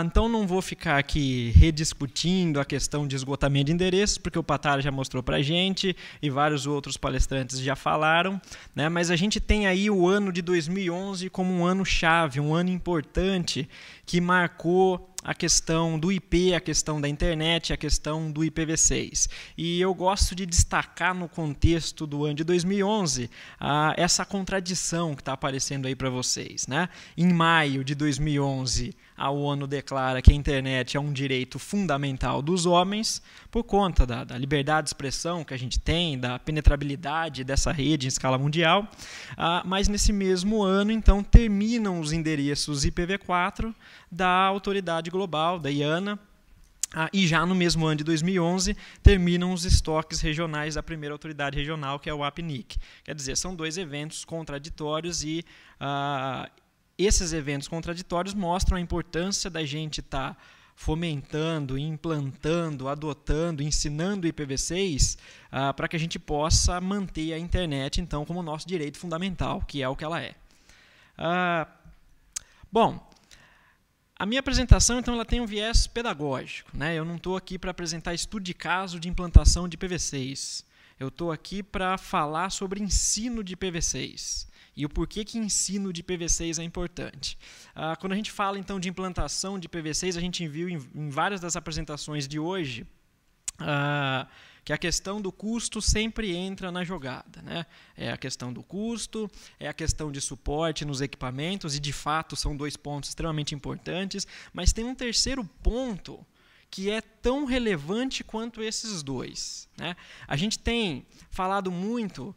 então não vou ficar aqui rediscutindo a questão de esgotamento de endereços, porque o Patara já mostrou para a gente e vários outros palestrantes já falaram, né? Mas a gente tem aí o ano de 2011 como um ano-chave, um ano importante que marcou a questão do IP, a questão da internet, a questão do IPv6. E eu gosto de destacar no contexto do ano de 2011 essa contradição que está aparecendo aí para vocês, né? Em maio de 2011, a ONU declara que a internet é um direito fundamental dos homens por conta da liberdade de expressão que a gente tem, da penetrabilidade dessa rede em escala mundial. Mas nesse mesmo ano, então, terminam os endereços IPv4 da autoridade global, da IANA, e já no mesmo ano de 2011 terminam os estoques regionais da primeira autoridade regional, que é o APNIC. Quer dizer, são dois eventos contraditórios e esses eventos contraditórios mostram a importância da gente estar fomentando, implantando, adotando, ensinando o IPv6 para que a gente possa manter a internet, então, como nosso direito fundamental, que é o que ela é. Bom, a minha apresentação, então, ela tem um viés pedagógico, né? Eu não estou aqui para apresentar estudo de caso de implantação de IPv6. Eu estou aqui para falar sobre ensino de IPv6 e o porquê que ensino de IPv6 é importante. Quando a gente fala, então, de implantação de IPv6, a gente viu em várias das apresentações de hoje que a questão do custo sempre entra na jogada, né? É a questão do custo, é a questão de suporte nos equipamentos, e de fato são dois pontos extremamente importantes, mas tem um terceiro ponto que é tão relevante quanto esses dois, né? A gente tem falado muito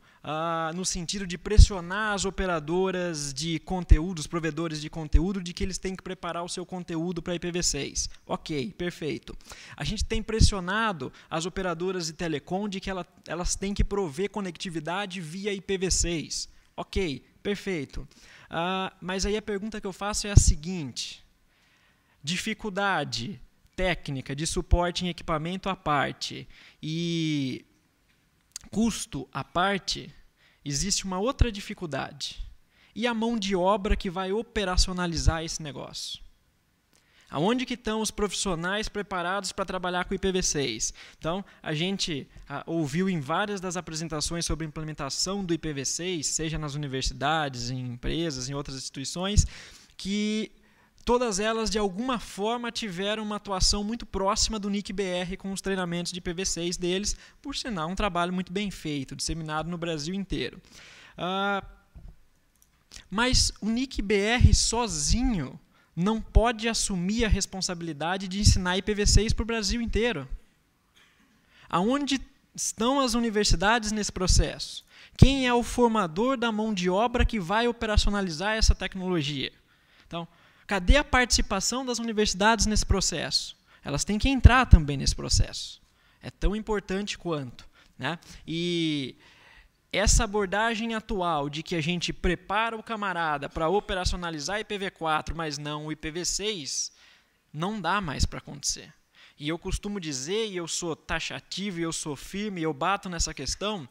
no sentido de pressionar as operadoras de conteúdo, os provedores de conteúdo, de que eles têm que preparar o seu conteúdo para IPv6. Ok, perfeito. A gente tem pressionado as operadoras de telecom de que elas têm que prover conectividade via IPv6. Ok, perfeito. Mas aí a pergunta que eu faço é a seguinte: dificuldade técnica de suporte em equipamento à parte e custo à parte, existe uma outra dificuldade. E a mão de obra que vai operacionalizar esse negócio? Aonde que estão os profissionais preparados para trabalhar com IPv6? Então, a gente ouviu em várias das apresentações sobre a implementação do IPv6, seja nas universidades, em empresas, em outras instituições, que todas elas, de alguma forma, tiveram uma atuação muito próxima do NIC-BR com os treinamentos de IPv6 deles, por sinal, um trabalho muito bem feito, disseminado no Brasil inteiro. Mas o NIC-BR sozinho não pode assumir a responsabilidade de ensinar IPv6 para o Brasil inteiro. Aonde estão as universidades nesse processo? Quem é o formador da mão de obra que vai operacionalizar essa tecnologia? Então, cadê a participação das universidades nesse processo? Elas têm que entrar também nesse processo. É tão importante quanto, né? E essa abordagem atual de que a gente prepara o camarada para operacionalizar IPv4, mas não o IPv6, não dá mais para acontecer. E eu costumo dizer, e eu sou taxativo, e eu sou firme, e eu bato nessa questão,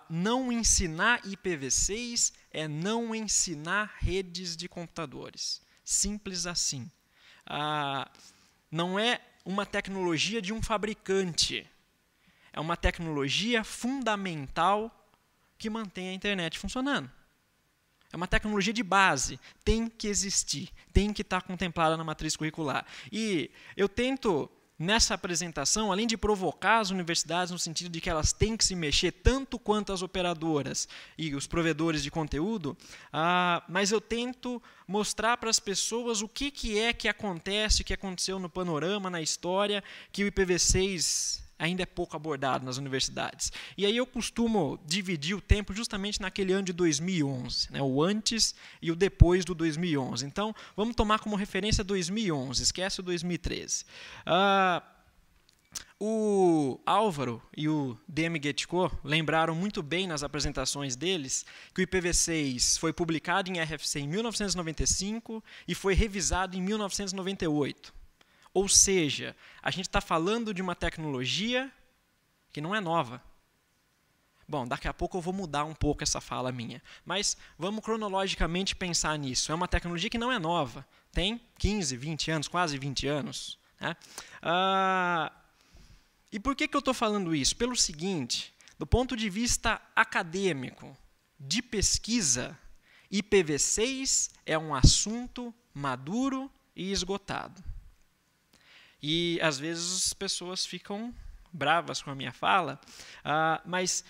não ensinar IPv6 é não ensinar redes de computadores. Simples assim. Não é uma tecnologia de um fabricante. É uma tecnologia fundamental que mantém a internet funcionando. É uma tecnologia de base, tem que existir, tem que estar contemplada na matriz curricular. E eu tento, nessa apresentação, além de provocar as universidades no sentido de que elas têm que se mexer tanto quanto as operadoras e os provedores de conteúdo, mas eu tento mostrar para as pessoas o que é que acontece, o que aconteceu no panorama, na história, que o IPv6 ainda é pouco abordado nas universidades. E aí eu costumo dividir o tempo justamente naquele ano de 2011, né, o antes e o depois do 2011. Então, vamos tomar como referência 2011, esquece o 2013. O Álvaro e o DM Getko lembraram muito bem nas apresentações deles que o IPv6 foi publicado em RFC em 1995 e foi revisado em 1998. Ou seja, a gente está falando de uma tecnologia que não é nova. Bom, daqui a pouco eu vou mudar um pouco essa fala minha. Mas vamos cronologicamente pensar nisso. É uma tecnologia que não é nova. Tem 15, 20 anos, quase 20 anos. Né? E por que eu estou falando isso? Pelo seguinte, do ponto de vista acadêmico, de pesquisa, IPv6 é um assunto maduro e esgotado. E, às vezes, as pessoas ficam bravas com a minha fala, mas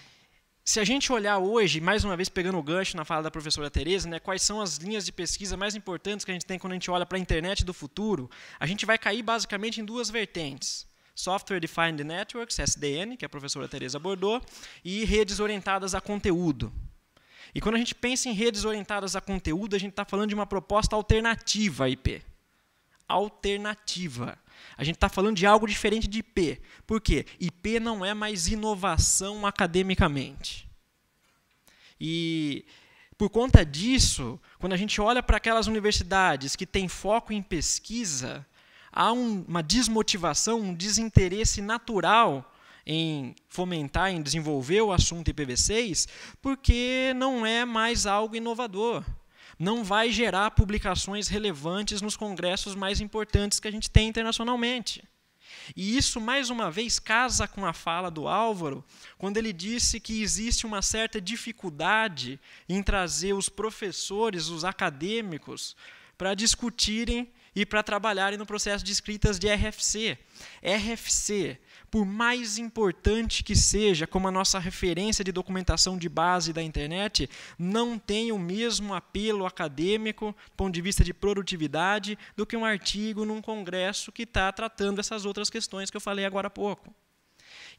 se a gente olhar hoje, mais uma vez pegando o gancho na fala da professora Tereza, né, quais são as linhas de pesquisa mais importantes que a gente tem quando a gente olha para a internet do futuro, a gente vai cair basicamente em duas vertentes. Software Defined Networks, SDN, que a professora Tereza abordou, e redes orientadas a conteúdo. E quando a gente pensa em redes orientadas a conteúdo, a gente está falando de uma proposta alternativa à IP. Alternativa. A gente está falando de algo diferente de IP. Por quê? IP não é mais inovação academicamente. E, por conta disso, quando a gente olha para aquelas universidades que têm foco em pesquisa, há uma desmotivação, um desinteresse natural em fomentar, em desenvolver o assunto IPv6, porque não é mais algo inovador. Não vai gerar publicações relevantes nos congressos mais importantes que a gente tem internacionalmente. E isso, mais uma vez, casa com a fala do Álvaro, quando ele disse que existe uma certa dificuldade em trazer os professores, os acadêmicos, para discutirem e para trabalharem no processo de escritas de RFC. RFC, por mais importante que seja como a nossa referência de documentação de base da internet, não tem o mesmo apelo acadêmico, do ponto de vista de produtividade, do que um artigo num congresso que está tratando essas outras questões que eu falei agora há pouco.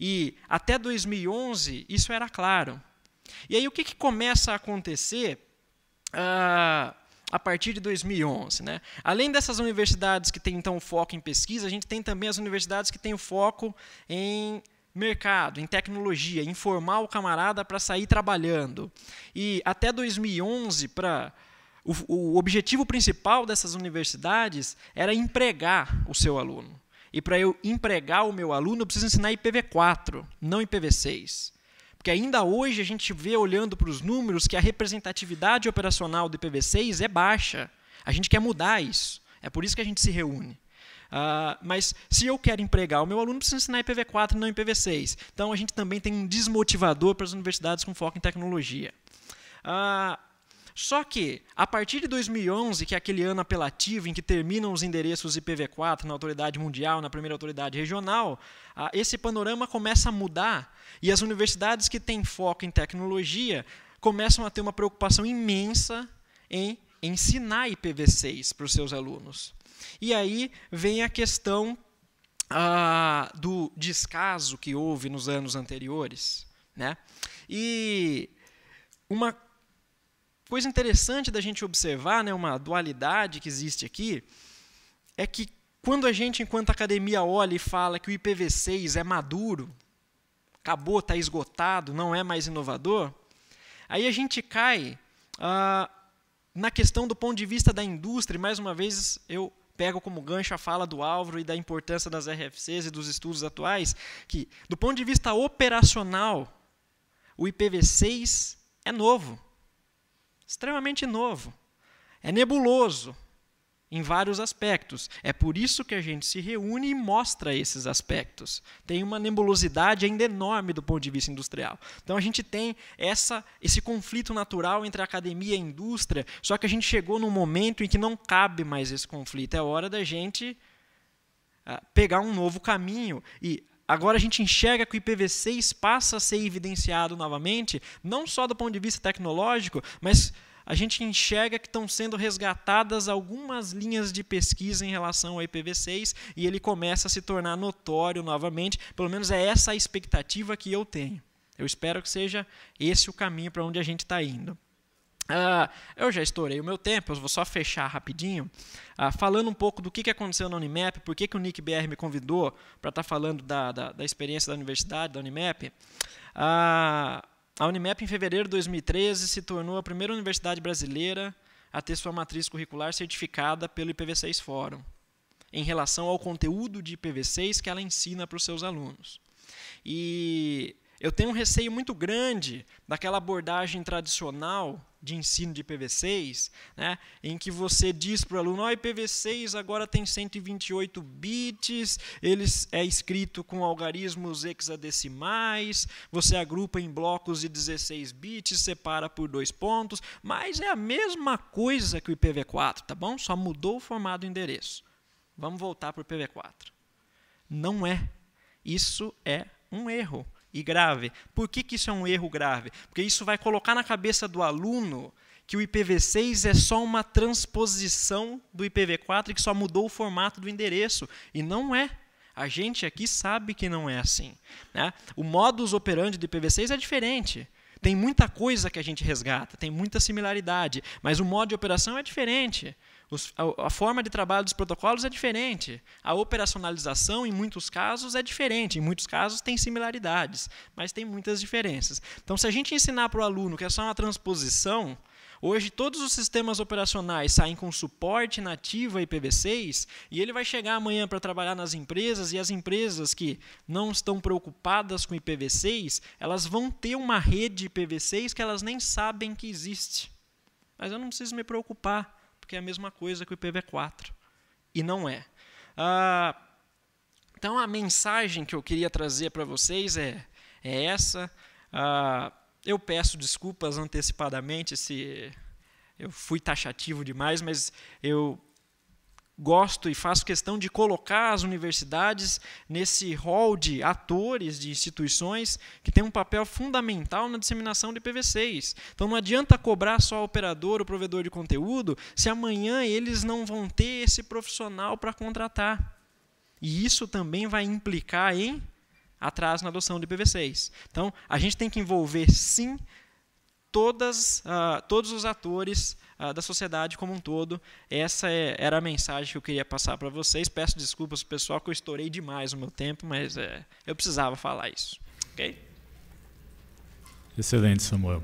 E até 2011, isso era claro. E aí o que começa a acontecer a partir de 2011, né? Além dessas universidades que têm, então, foco em pesquisa, a gente tem também as universidades que têm o foco em mercado, em tecnologia, em formar o camarada para sair trabalhando. E até 2011, para o objetivo principal dessas universidades era empregar o seu aluno. E para eu empregar o meu aluno, eu preciso ensinar IPv4, não IPv6. Porque ainda hoje a gente vê, olhando para os números, que a representatividade operacional do IPv6 é baixa. A gente quer mudar isso. É por isso que a gente se reúne. Mas se eu quero empregar o meu aluno, eu preciso ensinar IPv4 e não IPv6. Então a gente também tem um desmotivador para as universidades com foco em tecnologia. Só que, a partir de 2011, que é aquele ano apelativo em que terminam os endereços IPv4 na autoridade mundial, na primeira autoridade regional, esse panorama começa a mudar e as universidades que têm foco em tecnologia começam a ter uma preocupação imensa em ensinar IPv6 para os seus alunos. E aí vem a questão do descaso que houve nos anos anteriores, né? E uma coisa interessante da gente observar, né, uma dualidade que existe aqui, é que quando a gente, enquanto academia, olha e fala que o IPv6 é maduro, acabou, está esgotado, não é mais inovador, aí a gente cai na questão do ponto de vista da indústria, e mais uma vez eu pego como gancho a fala do Álvaro e da importância das RFCs e dos estudos atuais, que, do ponto de vista operacional, o IPv6 é novo. Extremamente novo. É nebuloso em vários aspectos. É por isso que a gente se reúne e mostra esses aspectos. Tem uma nebulosidade ainda enorme do ponto de vista industrial. Então a gente tem esse conflito natural entre a academia e a indústria, só que a gente chegou num momento em que não cabe mais esse conflito. É hora da gente pegar um novo caminho e agora a gente enxerga que o IPv6 passa a ser evidenciado novamente, não só do ponto de vista tecnológico, mas a gente enxerga que estão sendo resgatadas algumas linhas de pesquisa em relação ao IPv6 e ele começa a se tornar notório novamente, pelo menos é essa a expectativa que eu tenho. Eu espero que seja esse o caminho para onde a gente está indo. Eu já estourei o meu tempo, eu vou só fechar rapidinho, falando um pouco do que aconteceu na Unimap, por que o NIC-BR me convidou para estar falando da experiência da universidade, da Unimap. A Unimap, em fevereiro de 2013, se tornou a primeira universidade brasileira a ter sua matriz curricular certificada pelo IPv6 Fórum, em relação ao conteúdo de IPv6 que ela ensina para os seus alunos. E eu tenho um receio muito grande daquela abordagem tradicional de ensino de IPv6, né, em que você diz para o aluno, IPv6 agora tem 128 bits, ele é escrito com algarismos hexadecimais, você agrupa em blocos de 16 bits, separa por 2 pontos, mas é a mesma coisa que o IPv4, tá bom? Só mudou o formato do endereço. Vamos voltar para o IPv4. Não é. Isso é um erro. E grave. Por que isso é um erro grave? Porque isso vai colocar na cabeça do aluno que o IPv6 é só uma transposição do IPv4 e que só mudou o formato do endereço. E não é. A gente aqui sabe que não é assim, né? O modus operandi do IPv6 é diferente. Tem muita coisa que a gente resgata, tem muita similaridade, mas o modo de operação é diferente. A forma de trabalho dos protocolos é diferente. A operacionalização, em muitos casos, é diferente. Em muitos casos, tem similaridades, mas tem muitas diferenças. Então, se a gente ensinar para o aluno que é só uma transposição, hoje todos os sistemas operacionais saem com suporte nativo a IPv6 e ele vai chegar amanhã para trabalhar nas empresas e as empresas que não estão preocupadas com IPv6, elas vão ter uma rede IPv6 que elas nem sabem que existe. Mas eu não preciso me preocupar, porque é a mesma coisa que o IPv4. E não é. Então, a mensagem que eu queria trazer para vocês é essa. Eu peço desculpas antecipadamente se eu fui taxativo demais, mas eu gosto e faço questão de colocar as universidades nesse rol de atores, de instituições que têm um papel fundamental na disseminação de IPv6. Então não adianta cobrar só o operador, o provedor de conteúdo, se amanhã eles não vão ter esse profissional para contratar. E isso também vai implicar em atraso na adoção de IPv6. Então a gente tem que envolver, sim, todos os atores da sociedade como um todo. Essa era a mensagem que eu queria passar para vocês. Peço desculpas para o pessoal que eu estourei demais o meu tempo, mas eu precisava falar isso. Okay? Excelente, Samuel.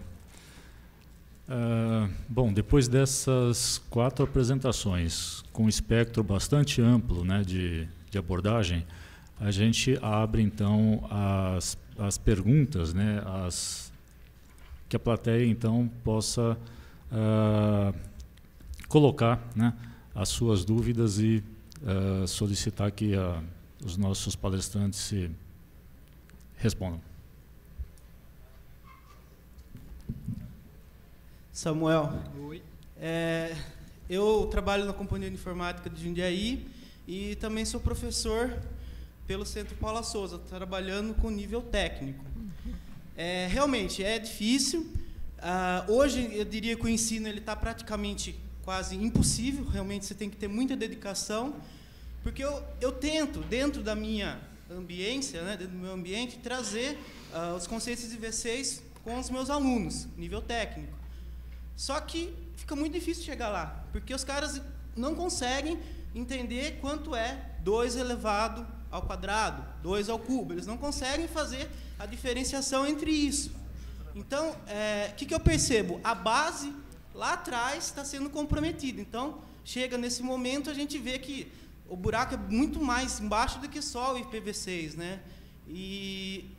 Bom, depois dessas 4 apresentações, com um espectro bastante amplo, né, de abordagem, a gente abre, então, as perguntas, né, que a plateia, então, possa colocar, né, as suas dúvidas e solicitar que os nossos palestrantes se respondam. Samuel. Oi. Eu trabalho na Companhia de Informática de Jundiaí e também sou professor pelo Centro Paula Souza, trabalhando com nível técnico. Realmente é difícil. Hoje eu diria que o ensino está praticamente quase impossível. Realmente você tem que ter muita dedicação, porque eu tento, dentro da minha ambiência, né, dentro do meu ambiente, trazer os conceitos de V6 com os meus alunos, nível técnico. Só que fica muito difícil chegar lá, porque os caras não conseguem entender quanto é 2 elevado ao quadrado, 2 ao cubo. Eles não conseguem fazer a diferenciação entre isso. Então, o que eu percebo? A base, lá atrás, está sendo comprometida. Então, chega nesse momento, a gente vê que o buraco é muito mais embaixo do que só o IPv6, né? E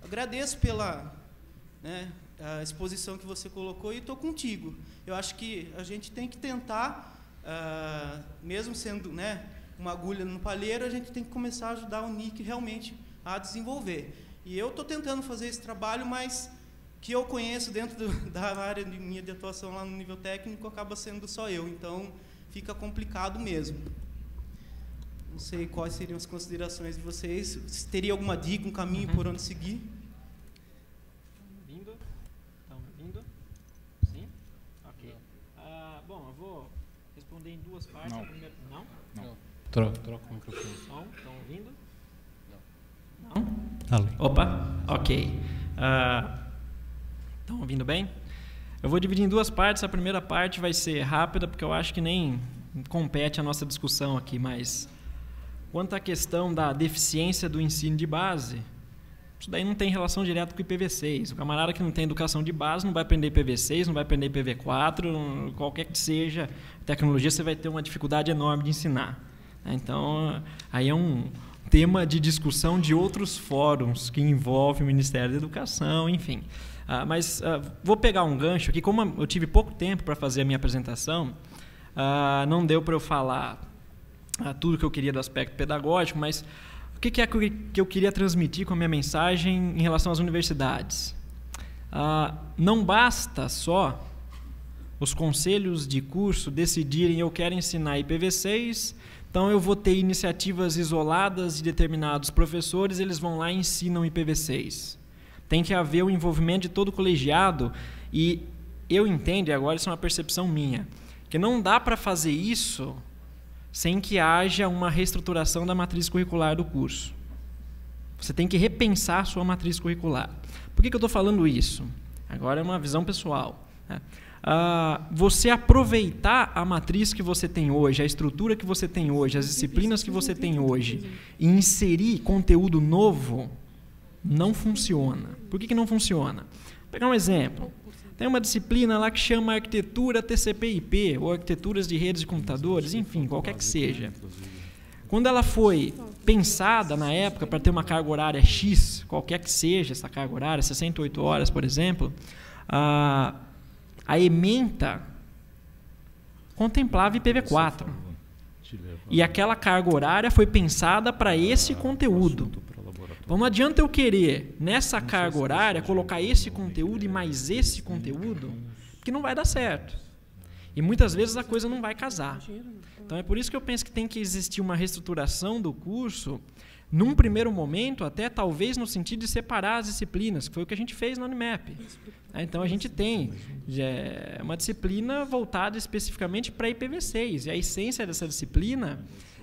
agradeço pela... né, a exposição que você colocou e estou contigo. Eu acho que a gente tem que tentar, mesmo sendo, né, uma agulha no palheiro, a gente tem que começar a ajudar o NIC realmente a desenvolver. E eu estou tentando fazer esse trabalho, mas que eu conheço dentro da área minha de atuação lá no nível técnico acaba sendo só eu, então fica complicado mesmo. Não sei quais seriam as considerações de vocês, se teria alguma dica, um caminho por onde seguir. Bom, eu vou responder em 2 partes. Não. A primeira... Não? Não. Troca o microfone. Som, estão ouvindo? Não? Não? Opa, ok. Estão ouvindo bem? Eu vou dividir em 2 partes. A primeira parte vai ser rápida, porque eu acho que nem compete a nossa discussão aqui, mas quanto à questão da deficiência do ensino de base, isso daí não tem relação direta com o IPv6. O camarada que não tem educação de base não vai aprender IPv6, não vai aprender IPv4, qualquer que seja a tecnologia, você vai ter uma dificuldade enorme de ensinar. Então, aí é um tema de discussão de outros fóruns que envolvem o Ministério da Educação, enfim. Mas vou pegar um gancho aqui. Como eu tive pouco tempo para fazer a minha apresentação, não deu para eu falar tudo que eu queria do aspecto pedagógico, mas o que é que eu queria transmitir com a minha mensagem em relação às universidades? Não basta só os conselhos de curso decidirem eu quero ensinar IPv6, então eu vou ter iniciativas isoladas de determinados professores, eles vão lá e ensinam IPv6. Tem que haver o envolvimento de todo o colegiado e eu entendo, e agora isso é uma percepção minha, que não dá para fazer isso sem que haja uma reestruturação da matriz curricular do curso. Você tem que repensar a sua matriz curricular. Por que eu estou falando isso? Agora é uma visão pessoal, né? Você aproveitar a matriz que você tem hoje, a estrutura que você tem hoje, as disciplinas que você tem hoje, e inserir conteúdo novo, não funciona. Por que não funciona? Vou pegar um exemplo. Tem uma disciplina lá que chama arquitetura TCP/IP, ou arquiteturas de redes de computadores, enfim, qualquer que seja. Quando ela foi pensada na época para ter uma carga horária X, qualquer que seja essa carga horária, 68 horas, por exemplo, a ementa contemplava IPv4. E aquela carga horária foi pensada para esse conteúdo. Então não adianta eu querer, nessa carga horária, colocar esse conteúdo e mais esse conteúdo, porque não vai dar certo. E muitas vezes a coisa não vai casar. Então é por isso que eu penso que tem que existir uma reestruturação do curso, num primeiro momento, até talvez no sentido de separar as disciplinas, que foi o que a gente fez no Unimap. Então a gente tem uma disciplina voltada especificamente para IPv6, e a essência dessa disciplina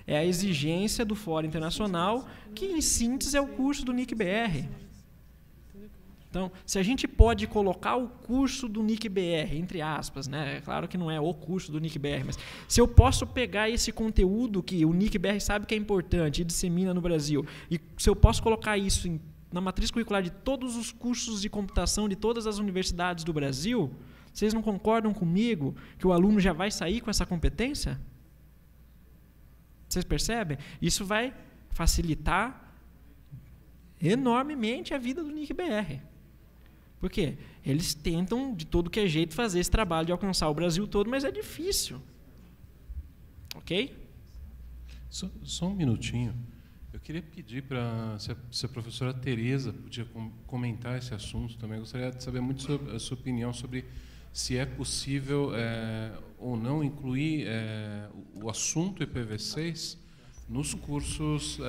é a exigência do Fórum Internacional, que em síntese é o curso do NIC-BR. Então, se a gente pode colocar o curso do NIC-BR, entre aspas, né? É claro que não é o curso do NIC-BR, mas se eu posso pegar esse conteúdo que o NIC-BR sabe que é importante e dissemina no Brasil, e se eu posso colocar isso na matriz curricular de todos os cursos de computação de todas as universidades do Brasil, Vocês não concordam comigo que o aluno já vai sair com essa competência? Vocês percebem? Isso vai facilitar enormemente a vida do NIC-BR. Por quê? Eles tentam, de todo que é jeito, fazer esse trabalho de alcançar o Brasil todo, mas é difícil. Ok? Só um minutinho. Eu queria pedir para se a professora Tereza podia comentar esse assunto também. Eu gostaria de saber muito sobre a sua opinião sobre se é possível ou não incluir o assunto IPv6 nos cursos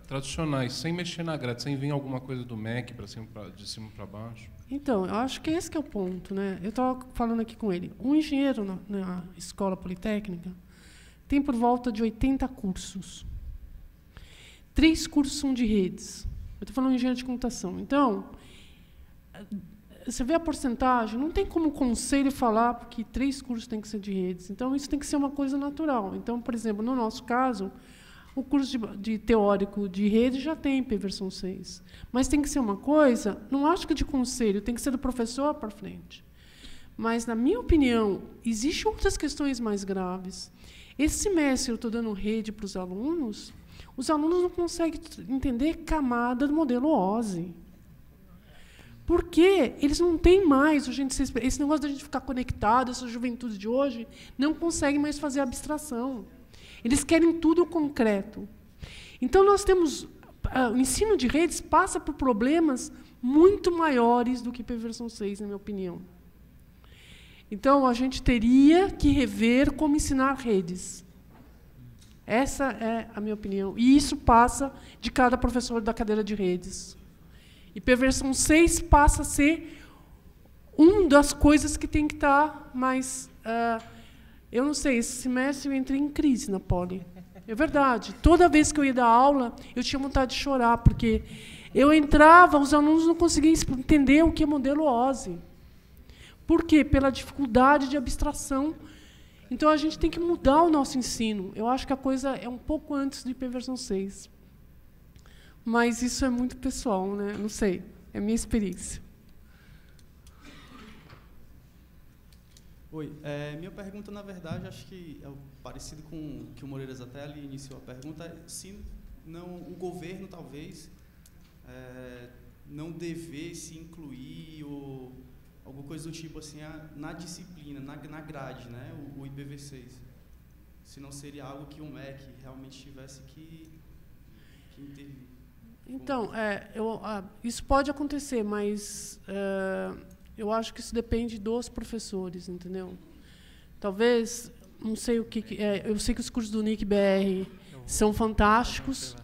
tradicionais, sem mexer na grade, sem vir alguma coisa do MEC de cima para baixo. Então, eu acho que esse que é o ponto, né? Eu estava falando aqui com ele. Um engenheiro na escola politécnica tem por volta de 80 cursos. 3 cursos são de redes. Eu estou falando de engenharia de computação. Então, você vê a porcentagem, não tem como o conselho falar que 3 cursos têm que ser de redes. Então, isso tem que ser uma coisa natural. Então, por exemplo, no nosso caso, o curso de teórico de rede já tem IP versão 6. Mas tem que ser uma coisa, não acho que de conselho, tem que ser do professor para frente. Mas, na minha opinião, existem outras questões mais graves. Esse semestre eu estou dando rede para os alunos não conseguem entender camada do modelo OSI. Porque eles não têm mais, esse negócio da gente ficar conectado, essa juventude de hoje, não consegue mais fazer abstração. Eles querem tudo concreto. Então, nós temos... O ensino de redes passa por problemas muito maiores do que IP versão 6, na minha opinião. Então, a gente teria que rever como ensinar redes. Essa é a minha opinião. E isso passa de cada professor da cadeira de redes. IP versão 6 passa a ser uma das coisas que tem que estar mais... eu não sei, esse semestre eu entrei em crise na Poli. É verdade. Toda vez que eu ia dar aula, eu tinha vontade de chorar, porque eu entrava, os alunos não conseguiam entender o que é modelo OSI. Por quê? Pela dificuldade de abstração. Então, a gente tem que mudar o nosso ensino. Eu acho que a coisa é um pouco antes do IP versão 6. Mas isso é muito pessoal, né? Não sei. É a minha experiência. Oi. Minha pergunta, na verdade, acho que é parecido com o que o Moreira Zatelli iniciou a pergunta. Se não, o governo, talvez, não devesse incluir alguma coisa do tipo assim, na disciplina, na grade, né, o IPv6. Se não seria algo que o MEC realmente tivesse que intervir. Então, isso pode acontecer, mas eu acho que isso depende dos professores, entendeu? Talvez, não sei o que eu sei que os cursos do NIC-BR são fantásticos.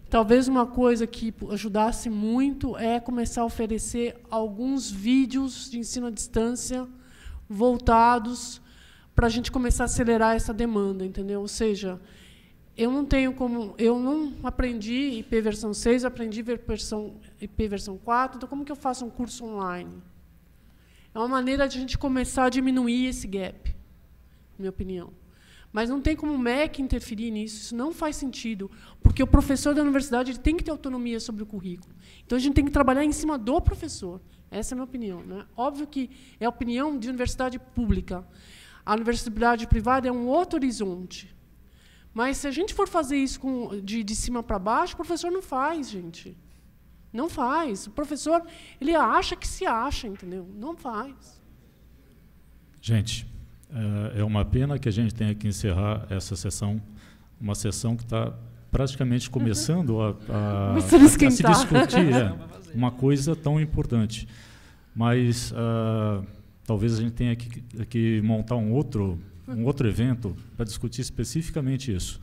Talvez uma coisa que ajudasse muito é começar a oferecer alguns vídeos de ensino à distância voltados para a gente começar a acelerar essa demanda, entendeu? Ou seja, eu não aprendi IP versão 6, eu aprendi IP versão 4, então como que eu faço um curso online? É uma maneira de a gente começar a diminuir esse gap, na minha opinião. Mas não tem como o MEC interferir nisso, isso não faz sentido, porque o professor da universidade ele tem que ter autonomia sobre o currículo. Então, a gente tem que trabalhar em cima do professor. Essa é a minha opinião, né? Óbvio que é a opinião de universidade pública. A universidade privada é um outro horizonte. Mas, se a gente for fazer isso de cima para baixo, o professor não faz, gente. Não faz. O professor ele acha que se acha, entendeu? Não faz. Gente... É uma pena que a gente tenha que encerrar essa sessão, uma sessão que está praticamente começando a se discutir uma coisa tão importante. Mas talvez a gente tenha que montar um outro evento para discutir especificamente isso.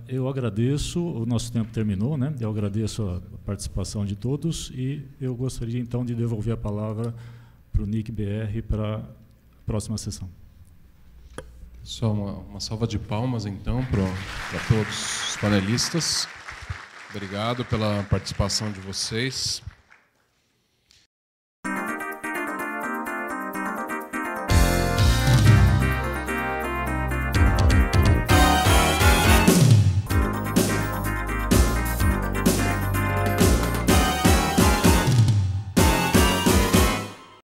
Eu agradeço, o nosso tempo terminou, né? Eu agradeço a participação de todos e eu gostaria então de devolver a palavra para o NIC-BR para próxima sessão. Só uma salva de palmas, então, para todos os panelistas. Obrigado pela participação de vocês.